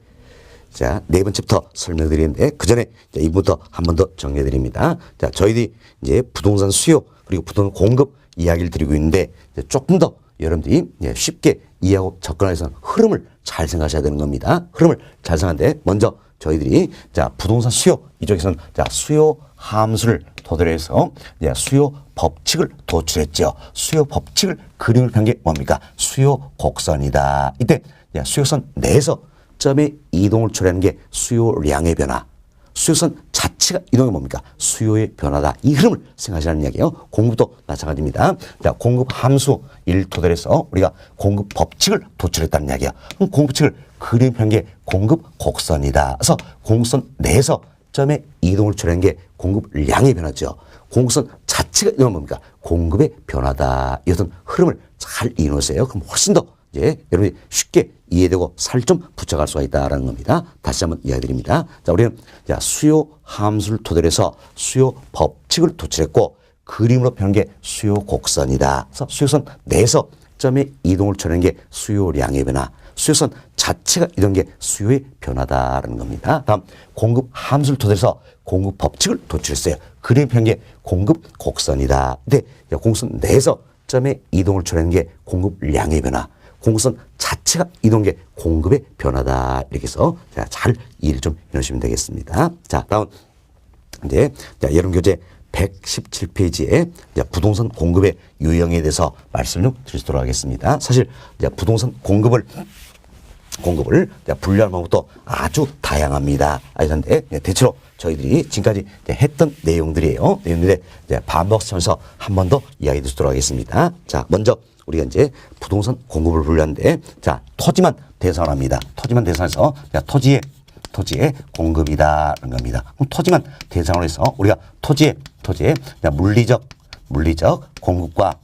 자, 네 번째부터 설명드리는데 그 전에 이 부분부터 한 번 더 정리해드립니다. 자, 저희들이 이제 부동산 수요 그리고 부동산 공급 이야기를 드리고 있는데 조금 더 여러분들이 쉽게 이해하고 접근해서 흐름을 잘 생각하셔야 되는 겁니다. 흐름을 잘 생각하는데 먼저 저희들이 자, 부동산 수요 이쪽에서는 자, 수요 함수를 토대로 해서 수요 법칙을 도출했죠. 수요 법칙을 그림을 편 게 뭡니까? 수요 곡선이다. 이때 수요선 내에서 점의 이동을 초래하는 게 수요량의 변화. 수요선 자체가 이동이 뭡니까? 수요의 변화다. 이 흐름을 생각하시라는 이야기예요. 공급도 마찬가지입니다. 자, 공급 함수 1토대에서 우리가 공급 법칙을 도출했다는 이야기야. 그럼 공급칙을 그림한 게 공급 곡선이다. 그래서 공급선 내에서 점의 이동을 초래한 게 공급량의 변화죠. 공급선 자체가 이건 뭡니까? 공급의 변화다. 이 어떤 흐름을 잘 이해하세요. 그럼 훨씬 더 이제 여러분이 쉽게 이해되고 살 좀 붙여갈 수가 있다라는 겁니다. 다시 한번 이야기드립니다. 자, 우리는 수요 함수를 토대로 해서 수요 법칙을 도출했고 그림으로 표현한 게 수요 곡선이다. 그래서 수요선 내에서 점의 이동을 초래한 게 수요량의 변화. 수요선 자체가 이런 게 수요의 변화다라는 겁니다. 다음 공급 함수를 토대로 해서 공급 법칙을 도출했어요. 그림으로 표현한 게 공급 곡선이다. 근데 공급선 내에서 점의 이동을 초래하는 게 공급량의 변화. 공급선 자체가 이동한 게 공급의 변화다. 이렇게 해서 잘 이해를 좀 해놓으시면 되겠습니다. 자, 다음 이제 여러분 교재 117페이지에 부동산 공급의 유형에 대해서 말씀을 좀 드리도록 하겠습니다. 사실 부동산 공급을 분류하는 방법도 아주 다양합니다. 그런데 대체로 저희들이 지금까지 했던 내용들이에요. 내용들에 반복하면서 한 번 더 이야기 드리도록 하겠습니다. 자, 먼저 우리가 이제 부동산 공급을 분류하는데, 자, 토지만 대상으로 합니다. 토지만 대상해서 토지의 공급이다라는 겁니다. 그럼 토지만 대상으로 해서 우리가 토지의 물리적 공급과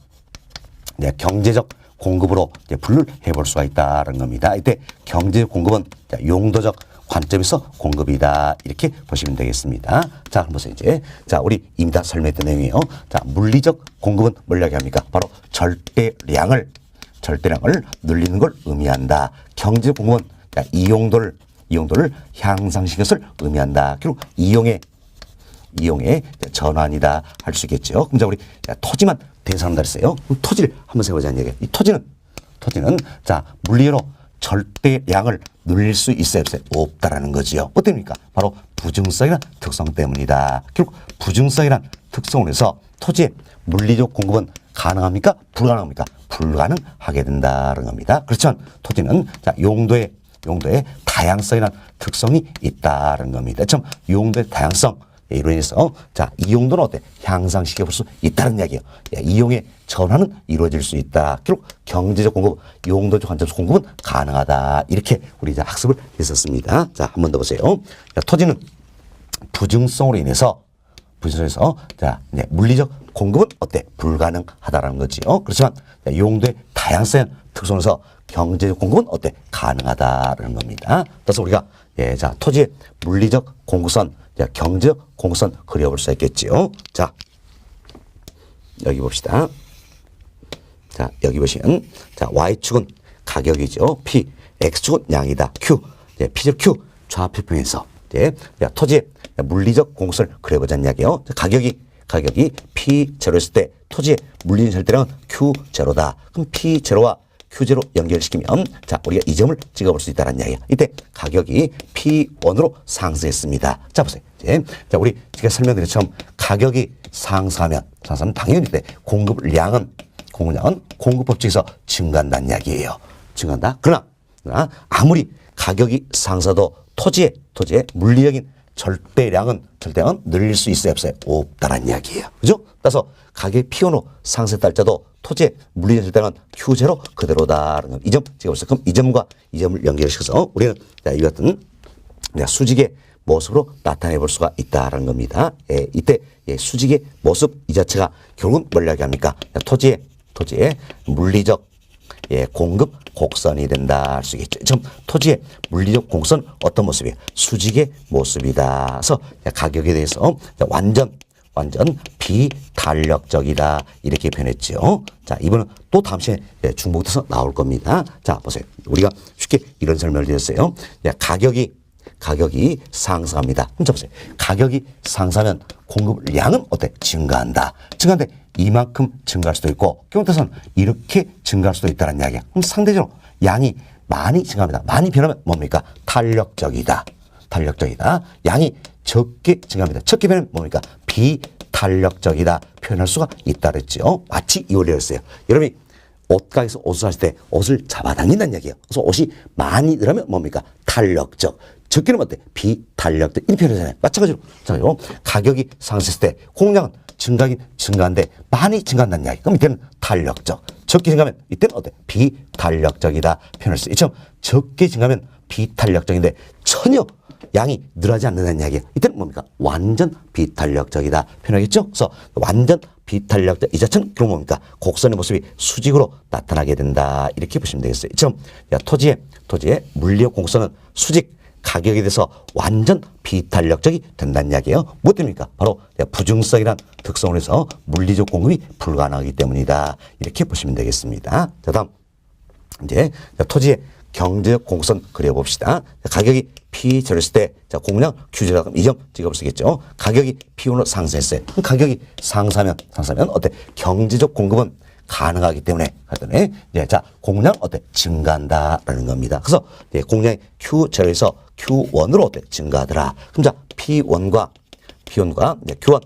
경제적 공급으로 분류를 해볼 수가 있다는 겁니다. 이때 경제적 공급은 용도적 관점에서 공급이다. 이렇게 보시면 되겠습니다. 자, 그럼 보세요. 이제. 자, 우리 이미 다 설명했던 내용이에요. 자, 물리적 공급은 뭘 이야기합니까? 바로 절대량을 늘리는 걸 의미한다. 경제적 공급은 이용도를 향상시키는 것을 의미한다. 그리고 이용의 전환이다 할 수 있겠죠. 그럼 자, 우리 토지만 대상한다 했어요. 그럼 토지를 한번 세워보자는 얘기예요. 이 토지는 자, 물리로 절대량을 늘릴 수 있어요, 없어요? 없다라는 거지요. 어떻습니까? 바로 부증성이라는 특성 때문이다. 결국 부증성이라는 특성을 해서 토지의 물리적 공급은 가능합니까? 불가능합니까? 불가능하게 된다는 겁니다. 그렇지만 토지는 자, 용도의 다양성이라는 특성이 있다는 겁니다. 참 용도의 다양성 이로 인해서 자, 이용도는 어때? 향상시켜 볼 수 있다는 이야기예요. 이용의 전환은 이루어질 수 있다. 결국 경제적 공급, 용도적 관점에서 공급은 가능하다. 이렇게 우리 이제 학습을 했었습니다. 자, 한 번 더 보세요. 자, 토지는 부증성으로 인해서 자, 물리적 공급은 어때? 불가능하다라는 거지요. 그렇지만 용도의 다양성의 특성에서 경제적 공급은 어때? 가능하다라는 겁니다. 그래서 우리가 자, 토지의 물리적 공급선, 경제적 공급선 그려볼 수 있겠지요. 자, 여기 봅시다. 자, 여기 보시면 자, Y축은 가격이죠. P, X축은 양이다. Q, P적 Q 좌표평에서 토지의 물리적 공급선을 그려보자는 이야기예요. 가격이 P0였을 때 토지의 물리적 절대량은 Q0다. 그럼 P0와 Q0 연결시키면 자, 우리가 이 점을 찍어볼 수 있다는 이야기예요. 이때 가격이 P1으로 상승했습니다. 자, 보세요. 자, 우리 제가 설명드린 처음 가격이 상승하면 당연히 이때 공급량은 공급 법칙에서 증가한다는 이야기예요. 증가한다. 그러나 아무리 가격이 상승해도 토지의 물리적인 절대량은 늘릴 수 있어요, 없어요? 없다는 이야기예요. 그죠? 따라서 가격이 P1으로 상승했다 할지라도 토지의 물리적 절대량은 Q0 그대로다라는 점. 이 점 찍어보세요. 그럼 이 점과 이 점을 연결시켜서 우리는 이 같은 수직의 모습으로 나타내 볼 수가 있다라는 겁니다. 이때 수직의 모습 이 자체가 결국은 뭘 이야기합니까? 토지의 물리적 공급 곡선이 된다 할 수 있겠죠. 지금 토지의 물리적 곡선 어떤 모습이에요? 수직의 모습이다. 그래서 가격에 대해서 완전 비탄력적이다 이렇게 표현했죠. 자, 이번은 또 다음 시간에 중복돼서 나올 겁니다. 자, 보세요. 우리가 쉽게 이런 설명을 드렸어요. 가격이 상승합니다. 그럼 보세요. 가격이 상승하면 공급량은 어때? 증가한다. 증가한데 이만큼 증가할 수도 있고 경우에서는 이렇게 증가할 수도 있다는 이야기야. 그럼 상대적으로 양이 많이 증가합니다. 많이 변하면 뭡니까? 탄력적이다. 양이 적게 증가합니다. 적게 변하면 뭡니까? 비탄력적이다. 표현할 수가 있다 그랬죠. 마치 이 원리였어요. 여러분이 옷가게에서 옷을 사실 때 옷을 잡아당긴다는 이야기예요. 그래서 옷이 많이 늘으면 뭡니까? 탄력적. 적게는 어때? 비탄력적. 이 표현이잖아요. 마찬가지로. 자, 요 가격이 상승했을 때 공량은 증가한데 많이 증가한다는 이야기. 그럼 이때는 탄력적. 적게 증가하면 이때는 어때? 비탄력적이다. 표현할 수 있죠. 적게 증가하면 비탄력적인데 전혀 양이 늘어나지 않는다는 이야기예요. 이때는 뭡니까? 완전 비탄력적이다. 표현하겠죠? 그래서 완전 비탄력적 이 자체는 그럼 뭡니까? 곡선의 모습이 수직으로 나타나게 된다. 이렇게 보시면 되겠어요. 이처럼 토지의 물리적 곡선은 수직, 가격에 대해서 완전 비탄력적이 된다는 이야기예요. 뭐 때문입니까? 바로 부증성이란 특성을 해서 물리적 공급이 불가능하기 때문이다. 이렇게 보시면 되겠습니다. 자, 다음 이제 토지의 경제적 곡선 그려봅시다. 가격이 P0였을 때, 자, 공량 Q제라 그럼 이 점 찍어볼 수 있겠죠. 가격이 P1으로 상승했어요. 그럼 가격이 상승하면 어때? 경제적 공급은 가능하기 때문에, 이제 자, 공량 어때? 증가한다라는 겁니다. 그래서 공량이 Q0에서 Q1으로 어때? 증가하더라. 그럼 자, P1과 Q1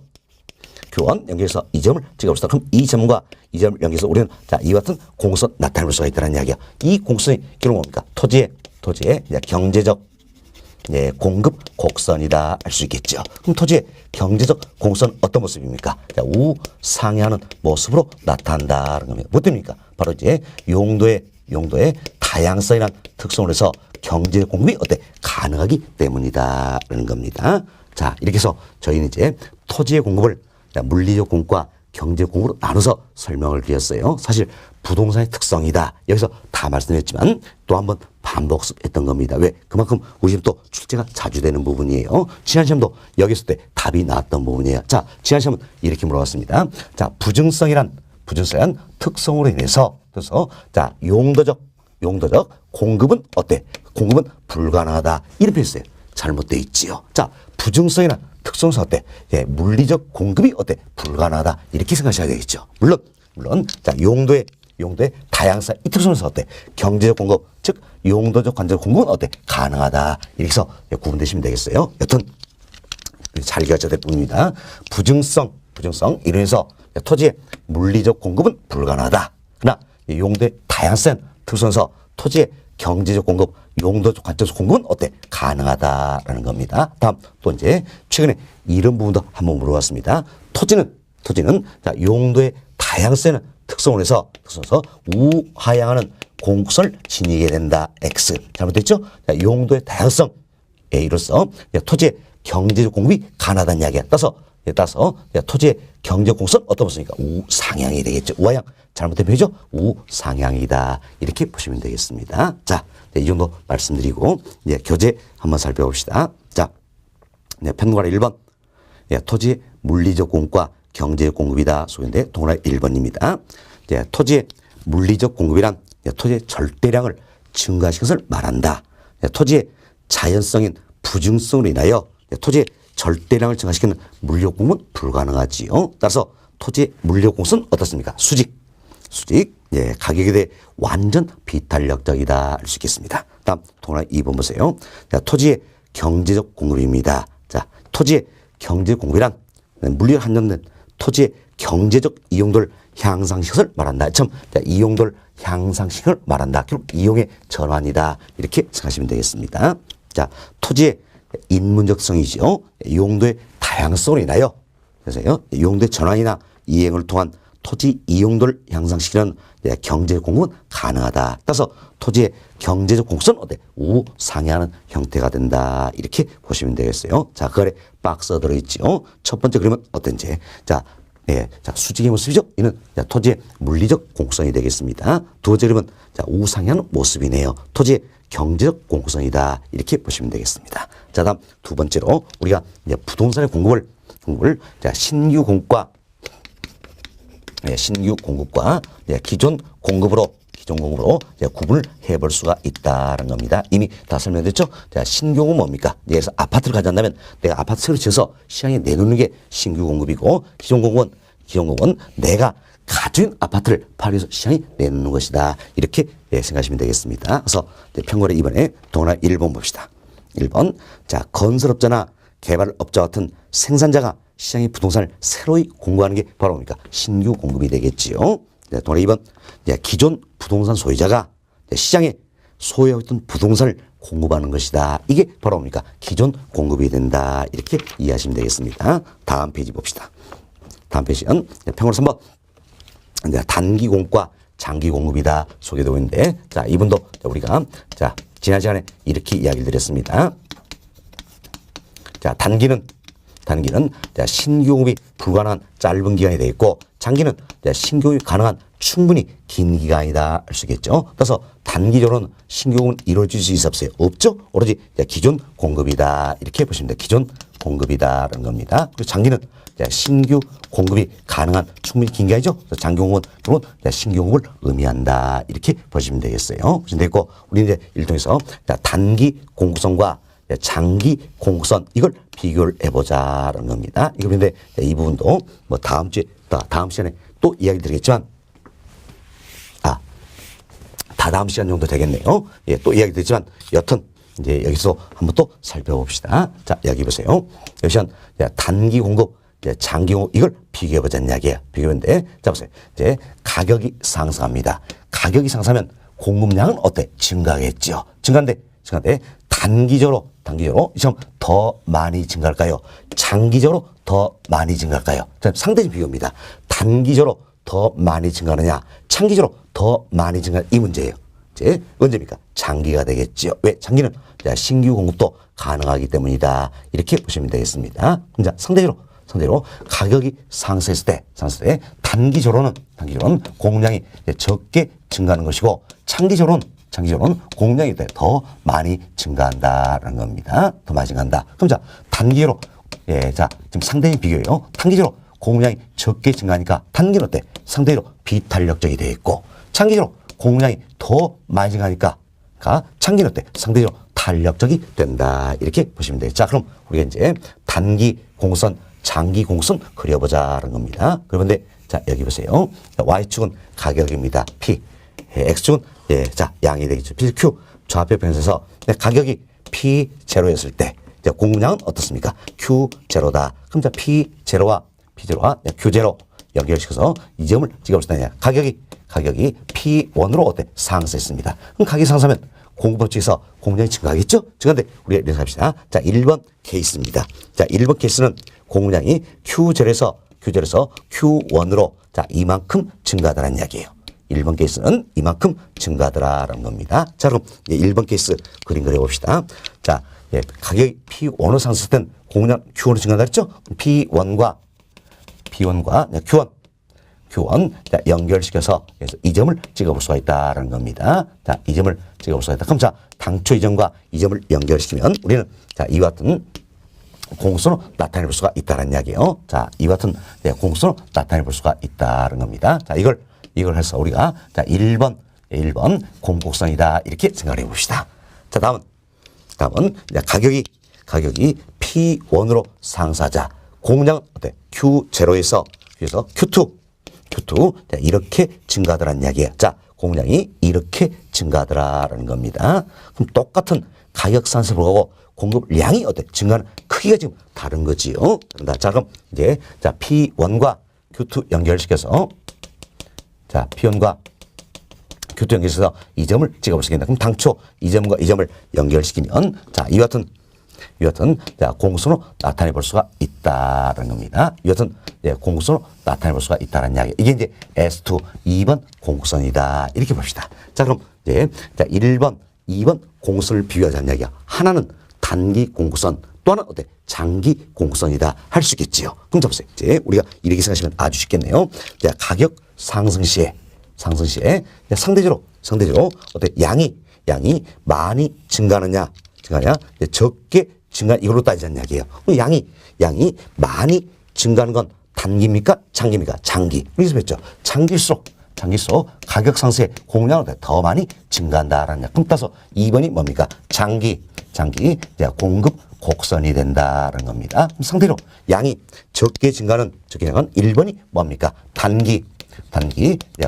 연결해서 이 점을 찍어봅시다. 그럼 이 점과 이 점을 연결해서 우리는 자, 이와 같은 공선 나타낼 수가 있다는 이야기야. 이 공선이 결국 뭡니까? 토지의 경제적 공급 곡선이다 할 수 있겠죠. 그럼 토지의 경제적 곡선 어떤 모습입니까? 자, 우상향하는 모습으로 나타난다는 겁니다. 뭐 때문입니까? 바로 이제 용도의 다양성이라는 특성을 해서 경제 공급이 어때? 가능하기 때문이다라는 겁니다. 자, 이렇게 해서 저희는 이제 토지의 공급을 물리적 공급과 경제 공급으로 나눠서 설명을 드렸어요. 사실 부동산의 특성이다. 여기서 다 말씀했지만 또 한번 반복했던 겁니다. 왜? 그만큼 우리 시험 또 출제가 자주 되는 부분이에요. 지난 시험도 여기서 때 답이 나왔던 부분이에요. 자, 지난 시험은 이렇게 물어봤습니다. 자, 부증성이란 특성으로 인해서 그래서 자, 용도적 공급은 어때? 공급은 불가능하다. 이렇게 했어요. 잘못되어 있지요. 자, 부증성이란 특성상 어때? 물리적 공급이 어때? 불가능하다. 이렇게 생각하셔야 되겠죠. 물론 자, 용도의 다양성 이 특성에서 어때? 경제적 공급, 즉 용도적 관적 공급은 어때? 가능하다. 이렇게 해서 구분되시면 되겠어요. 여튼 잘 결정될 부분입니다. 부증성 이래서 토지의 물리적 공급은 불가능하다. 그러나 용도의 다양성 특성에서 토지의 경제적 공급, 용도적 관점적 공급은 어때? 가능하다라는 겁니다. 다음 또 이제 최근에 이런 부분도 한번 물어봤습니다. 토지는 자, 용도의 다양성의 특성을 해서 우하향하는 공급선을 지니게 된다. X. 잘못됐죠? 자, 용도의 다양성 A로서 토지의 경제적 공급이 가능하다는 이야기야. 따라서 토지의 경제 공급선 어떤 모습입니까? 우상향이 되겠죠. 우하향. 잘못된 표현이죠? 우상향이다. 이렇게 보시면 되겠습니다. 자, 이 정도 말씀드리고 이제 교재 한번 살펴봅시다. 자, 편관의 1번. 토지의 물리적 공급과 경제적 공급이다. 소개인데 동그라미 1번입니다. 토지의 물리적 공급이란 토지의 절대량을 증가시킨 것을 말한다. 토지의 자연성인 부증성으로 인하여 토지의 절대량을 증가시키는 물리적 공급은 불가능하지요. 따라서 토지의 물리적 공급은 어떻습니까? 수직. 가격에 대해 완전 비탄력적이다 할 수 있겠습니다. 다음 동그라미 2번 보세요. 자, 토지의 경제적 공급입니다. 자, 토지의 경제적 공급이란 물리적 한정된 토지의 경제적 이용도를 향상시켜서 말한다. 자, 이용도를 향상시켜서 말한다. 결국 이용의 전환이다. 이렇게 생각하시면 되겠습니다. 자, 토지의 인문적성이죠. 용도의 다양성으로 인하여 그래서요, 용도의 전환이나 이행을 통한 토지 이용도를 향상시키는 경제 공급은 가능하다. 따라서 토지의 경제적 공급은 어때? 우상향하는 형태가 된다. 이렇게 보시면 되겠어요. 자, 그 아래 박스가 들어있죠. 첫 번째 그림은 어떤지. 자, 수직의 모습이죠. 이는 토지의 물리적 공급성이 되겠습니다. 두 번째 그림은 우상향하는 모습이네요. 토지의 경제적 공급성이다. 이렇게 보시면 되겠습니다. 자, 다음 두 번째로 우리가 부동산의 공급을 신규 공급과 기존 공급으로 구분을 해볼 수가 있다는 겁니다. 이미 다 설명됐죠? 자, 신규 공급은 뭡니까? 예를 아파트를 가져간다면 내가 아파트 새로 지어서 시장에 내놓는 게 신규 공급이고 기존 공급은 내가 가진 아파트를 팔기 위해서 시장에 내놓는 것이다. 이렇게 생각하시면 되겠습니다. 그래서 편관의 이번에 동그라미 1번 봅시다. 1번. 자, 건설업자나 개발업자 같은 생산자가 시장의 부동산을 새로이 공급하는 게 바로 뭡니까? 신규 공급이 되겠지요. 동그라미 2번. 기존 부동산 소유자가 시장에 소유하고 있던 부동산을 공급하는 것이다. 이게 바로 뭡니까? 기존 공급이 된다. 이렇게 이해하시면 되겠습니다. 다음 페이지 봅시다. 다음 페이지는 평으로 3번. 단기 공급과 장기 공급이다 소개되고 있는데, 자, 이분도 우리가 자, 지난 시간에 이렇게 이야기를 드렸습니다. 자, 단기는 자, 신규 공급이 불가능한 짧은 기간이 되어 있고, 장기는 자, 신규 공급이 가능한 충분히 긴 기간이다 할 수 있겠죠. 따라서 단기적으로는 신규 공급은 이루어질 수 있어요? 없죠. 오로지 자, 기존 공급이다 이렇게 보시면 돼요. 기존 공급이다라는 겁니다. 그리고 장기는 자, 신규 공급이 가능한 충분히 긴 기간이죠. 장기 공급은 신규 공급을 의미한다 이렇게 보시면 되겠어요. 보시면 되겠고, 우리 이제 일통에서 단기 공급선과 장기 공급선 이걸 비교를 해보자라는 겁니다. 이거 근데 이 부분도 뭐 다음 시간에 또 이야기 드리겠지만, 다 다음 시간 정도 되겠네요. 예, 또 이야기 드리지만 여튼 이제 여기서 한번 또 살펴봅시다. 자, 여기 보세요. 여기선 단기 공급, 장기 공급 이걸 비교해보자는 이야기예요. 비교했는데, 자 보세요. 이제 가격이 상승합니다. 가격이 상승하면 공급량은 어때? 증가하겠죠. 증가인데 단기적으로 지금 더 많이 증가할까요? 장기적으로 더 많이 증가할까요? 자, 상대적 비교입니다. 단기적으로 더 많이 증가하느냐, 장기적으로 더 많이 증가하는 이 문제예요. 이제 언제입니까? 장기가 되겠죠. 왜? 장기는 신규 공급도 가능하기 때문이다. 이렇게 보시면 되겠습니다. 자, 상대적으로 가격이 상승했을 때 단기적으로는 공급량이 적게 증가하는 것이고, 장기적으로는 공급량이 더 많이 증가한다라는 겁니다. 더 많이 증가한다. 그럼 자, 단기로 지금 상대적인 비교예요. 단기적으로 공급량이 적게 증가하니까 단기는 어때? 상대적으로 비탄력적이 되어 있고, 장기적으로 공급량이 더 많이 증가하니까 장기는 어때? 상대적으로 탄력적이 된다. 이렇게 보시면 돼요. 자, 그럼 우리가 이제 단기 공급선, 장기 공급선 그려보자는 겁니다. 그런데 자, 여기 보세요. Y축은 가격입니다. P. X축은 양이 되겠죠. P, Q. 좌표 변에서 가격이 P0였을 때 공급량은 어떻습니까? Q0다. 그럼 자, P0와 Q0 연결시켜서 이 점을 찍어보시다. 가격이 P1으로 어때? 상승했습니다. 그럼 가격이 상승하면 공급 쪽에서 공급량이 증가하겠죠? 증가한데 우리가 이렇게 합시다. 자, 1번 케이스입니다. 자, 1번 케이스는 공급량이 Q0에서 Q1으로 자, 이만큼 증가하다는 이야기예요. 1번 케이스는 이만큼 증가하더라라는 겁니다. 자, 그럼 1번 케이스 그림 그려봅시다. 자, 가격이 P1으로 상승했을 땐 공급량 Q1으로 증가한다 그랬죠? P1과 Q1 자, 연결시켜서 이 점을 찍어볼 수가 있다라는 겁니다. 자, 이 점을 찍어볼 수가 있다. 그럼 자, 당초 이 점과 이 점을 연결시키면 우리는 자, 이와 같은 공수로 나타낼 수가 있다는 이야기예요. 자, 이와 같은 공수로 나타낼 수가 있다는 겁니다. 자, 이걸 해서 우리가 자, 1번 공곡선이다 이렇게 생각해 봅시다. 자, 다음은 가격이 P1으로 상승하자. 공급량은 어때? Q0에서 Q2 자, 이렇게 증가하더라는 이야기예요. 자, 공급량이 이렇게 증가하더라라는 겁니다. 그럼 똑같은 가격 상승을 보고 공급량이 어때? 증가하는 크기가 지금 다른 거지요. 자, 그럼 이제 자, P1과 Q2 연결시켜서 자, P1과 Q2 연결시켜서 이 점을 찍어보시겠다. 그럼 당초 이 점과 이 점을 연결시키면 자, 이와 같은 자, 공수로 나타내 볼 수가 있다는 겁니다. 이 같은 공수로 나타내 볼 수가 있다는 이야기. 이게 이제 S2 2번 공수선이다. 이렇게 봅시다. 자, 그럼 이제 자, 1번, 2번 공수선을 비교하자는 이야기야. 하나는 단기 공수선, 또 하나는 어때? 장기 공수선이다 할 수 있겠지요. 그럼 잡으세요. 이제 우리가 이렇게 생각하시면 아주 쉽겠네요. 자, 가격 상승 시에 상대적으로 어때? 양이 많이 증가하느냐 적게 증가, 이걸로 따지자는 이야기예요. 양이 많이 증가하는 건 단기입니까? 장기입니까? 장기. 여기서 뵀죠. 장기일수록 가격 상승의 공량은 더 많이 증가한다라는 이야기. 그럼 따라서 2번이 뭡니까? 장기 공급 곡선이 된다는 겁니다. 상대로 양이 적게 증가하는 1번이 뭡니까? 단기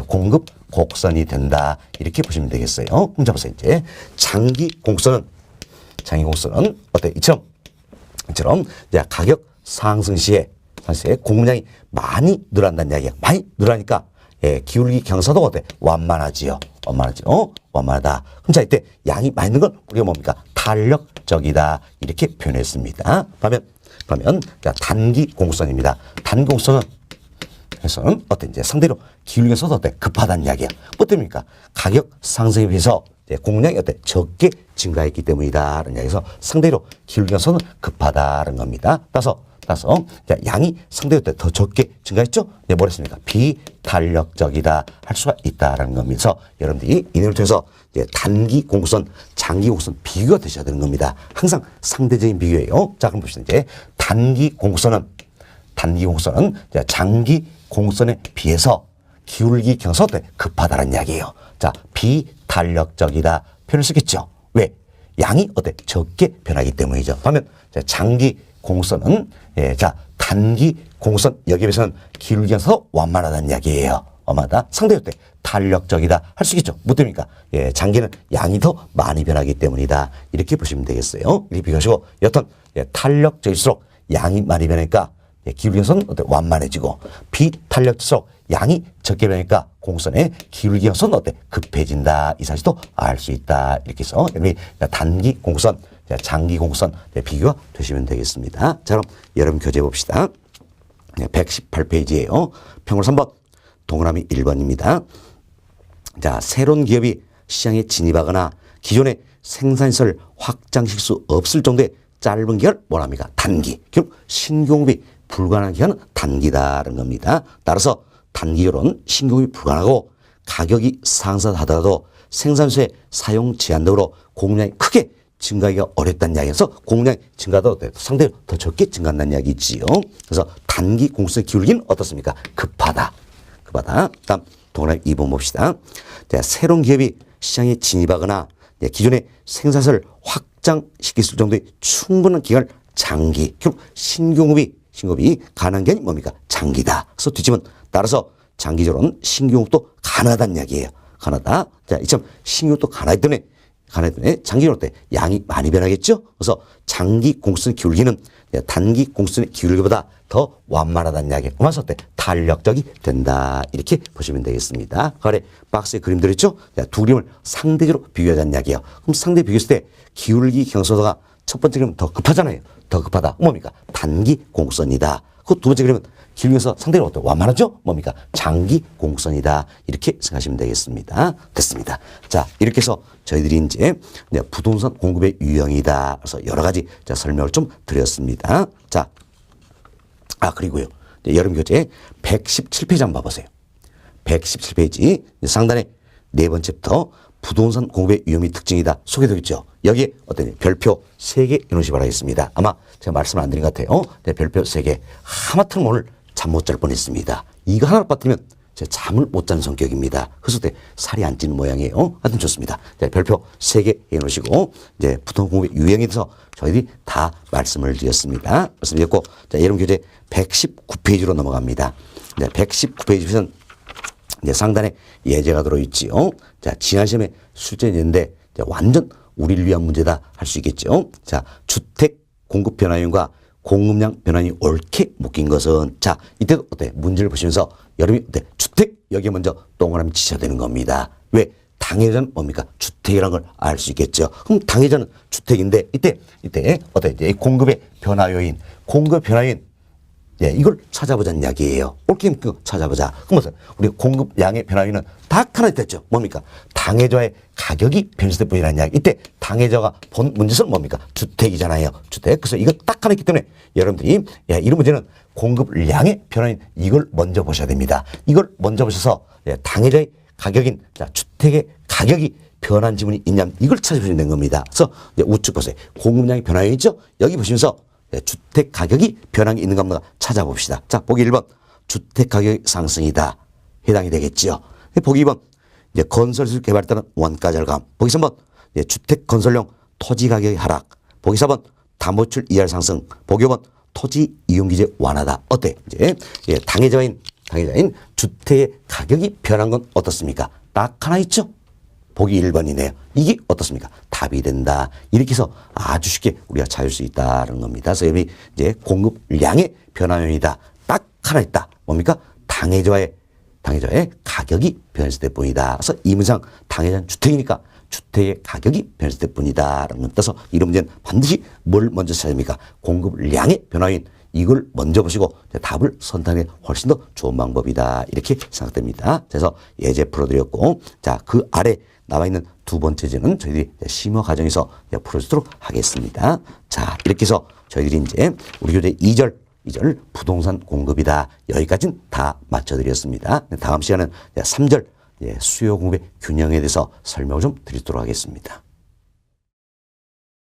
공급 곡선이 된다. 이렇게 보시면 되겠어요. 그럼 잡으세요. 이제 장기 공급선은 어때? 이처럼 가격 상승 시에 공급량이 많이 늘어난다는 이야기야. 많이 늘어나니까 기울기 경사도가 어때? 완만하지요. 완만하다. 그럼 자, 이때 양이 많이 있는 건 우리가 뭡니까? 탄력적이다. 이렇게 표현했습니다. 그러면 자, 단기 공급선입니다. 단기 공급선은 그래서는 어때 이제 상대로 기울기에서도 어때 급하다는 이야기야. 뭐 때문입니까? 가격 상승에 비해서 공급량이 어때 적게 증가했기 때문이다라는 이야기에서 상대로 기울기에서는 급하다는 겁니다. 따라서 자, 양이 상대로 더 적게 증가했죠? 네, 뭐랬습니까? 비탄력적이다 할 수가 있다라는 겁니다. 여러분들이 이 내용을 통해서 이제 단기 공급선, 장기 공급선 비교가 되셔야 되는 겁니다. 항상 상대적인 비교예요. 자, 그럼 봅시다. 이제 단기 공급선은 장기 공급선에 비해서 기울기 경서 급하다는 이야기예요. 자, 비탄력적이다 표현을 쓰겠죠. 왜? 양이 어때? 적게 변하기 때문이죠. 반면 장기 공급선은 자, 단기 공급선 여기에 비해서는 기울기 경서 완만하다는 이야기예요. 완만하다. 상대로 때 탄력적이다 할 수 있겠죠. 뭐 때문입니까? 장기는 양이 더 많이 변하기 때문이다. 이렇게 보시면 되겠어요. 이렇게 비교하시고 여튼 탄력적일수록 양이 많이 변하니까 기울기 경선은 어때? 완만해지고 비탄력적일수록 양이 적게 변하니까 공선의 기울기 경선은 어때? 급해진다. 이 사실도 알 수 있다. 이렇게 해서 단기 공선, 장기 공선 비교가 되시면 되겠습니다. 자, 그럼 여러분 교재 봅시다. 118페이지예요. 평월 3번, 동그라미 1번입니다. 자, 새로운 기업이 시장에 진입하거나 기존의 생산시설을 확장시킬 수 없을 정도의 짧은 기간을 뭐랍니까? 단기. 결국 신공급이 불가능한 기간은 단기다라는 겁니다. 따라서 단기적으로는 신공급이 불가능하고 가격이 상승하더라도 생산소의 사용 제한 등으로 공급량이 크게 증가하기가 어렵다는 이야기에서 공급량이 증가도 상대로 더 적게 증가한다는 이야기지요. 그래서 단기 공급의 기울기는 어떻습니까? 급하다. 다음 동그라미 2번 봅시다. 자, 새로운 기업이 시장에 진입하거나 기존의 생산소를 확장시킬 수 정도의 충분한 기간을 장기, 결국 신공급이 가능한 기간이 뭡니까? 장기다. 그래서 뒤집은 따라서 장기적으로는 신공급도 가능하다는 이야기예요. 가능하다. 자, 이처럼 신공급도 가능하기 때문에 장기적으로 때 양이 많이 변하겠죠? 그래서 장기 공급선의 기울기는 단기 공급선의 기울기보다 더 완만하다는 이야기. 그래서 때 탄력적이 된다. 이렇게 보시면 되겠습니다. 그 아래 박스에 그림 들어있죠? 두 그림을 상대적으로 비교하자는 이야기예요. 그럼 상대 비교했을 때 기울기 경소도가 첫 번째 그림은 더 급하잖아요. 더 급하다. 뭡니까? 단기 공급선이다. 그 두 번째 그림은 기울기에서 상대로 어떤 완만하죠? 뭡니까? 장기 공급선이다. 이렇게 생각하시면 되겠습니다. 됐습니다. 자, 이렇게 해서 저희들이 이제 부동산 공급의 유형이다. 그래서 여러 가지 설명을 좀 드렸습니다. 자, 그리고요. 여름 교재 117페이지 한번 봐보세요. 117페이지 상단에 네 번째부터 부동산 공급의 위험 및 특징이다 소개되어 있죠. 여기에 어떤 별표 3개 해놓으시 바라겠습니다. 아마 제가 말씀을 안 드린 것 같아요. 별표 3개. 하마터면 오늘 잠 못 잘 뻔했습니다. 이거 하나를 빠뜨리면 제가 잠을 못 자는 성격입니다. 그래서 살이 안 찌는 모양이에요. 하여튼 좋습니다. 별표 3개 해놓으시고 이제 부동산 공급의 유형에 대해서 저희들이 다 말씀을 드렸습니다. 말씀드렸고 여러분 교재 119페이지로 넘어갑니다. 119페이지에서는 이제 상단에 예제가 들어있지요. 자, 지난 시험에 출제했는데 완전 우리를 위한 문제다 할 수 있겠죠. 자, 주택 공급 변화율과 공급량 변화율이 옳게 묶인 것은 자, 이때도 어때? 문제를 보시면서 여러분이 어때? 주택 여기에 먼저 동그라미 치셔야 되는 겁니다. 왜? 당해자는 뭡니까? 주택이라는 걸 알 수 있겠죠. 그럼 당해자는 주택인데 이때 어때? 이제 공급의 변화 요인, 이걸 찾아보자는 이야기예요. 옳게 찾아보자. 그럼 우리 공급량의 변화율은 딱 하나 됐죠. 뭡니까? 당해자의 가격이 변수될 뿐이라는 이야기. 이때 당해자가 본 문제는 뭡니까? 주택이잖아요. 주택. 그래서 이거 딱 하나 있기 때문에 여러분들이 이런 문제는 공급량의 변화인 이걸 먼저 보셔야 됩니다. 이걸 먼저 보셔서 당해자의 가격인 주택의 가격이 변한 지문이 있냐면 이걸 찾아보시면 되는 겁니다. 그래서 우측 보세요. 공급량의 변화율이죠. 여기 보시면서 주택 가격이 변함이 있는가 없는가 찾아봅시다. 자, 보기 1번 주택 가격 상승이다. 해당이 되겠지요. 보기 2번 이제 건설기술 개발에 따른 원가 절감. 보기 3번 주택 건설용 토지 가격의 하락. 보기 4번 담보출 이할 상승. 보기 5번 토지 이용 규제 완화다. 어때? 이제 당해자인 주택의 가격이 변한 건 어떻습니까? 딱 하나 있죠. 보기 1번이네요. 이게 어떻습니까? 답이 된다. 이렇게 해서 아주 쉽게 우리가 찾을 수 있다는 겁니다. 그래서 여기 이제 공급량의 변화면이다. 딱 하나 있다. 뭡니까? 당해자의 당해자의 가격이 변했을 때뿐이다. 그래서 이 문장 당해자는 주택이니까 주택의 가격이 변했을 때뿐이다. 라는 걸 따서 이런 문제는 반드시 뭘 먼저 찾아야 됩니까? 공급량의 변화인 이걸 먼저 보시고 답을 선택하는 게 훨씬 더 좋은 방법이다. 이렇게 생각됩니다. 그래서 예제 풀어드렸고, 자, 그 아래 나와 있는 두 번째 제는 저희들이 심화 과정에서 풀어주도록 하겠습니다. 자, 이렇게 해서 저희들이 이제 우리 교재 2절 부동산 공급이다. 여기까지는 다 맞춰드렸습니다. 다음 시간은 3절 수요 공급의 균형에 대해서 설명을 좀 드리도록 하겠습니다.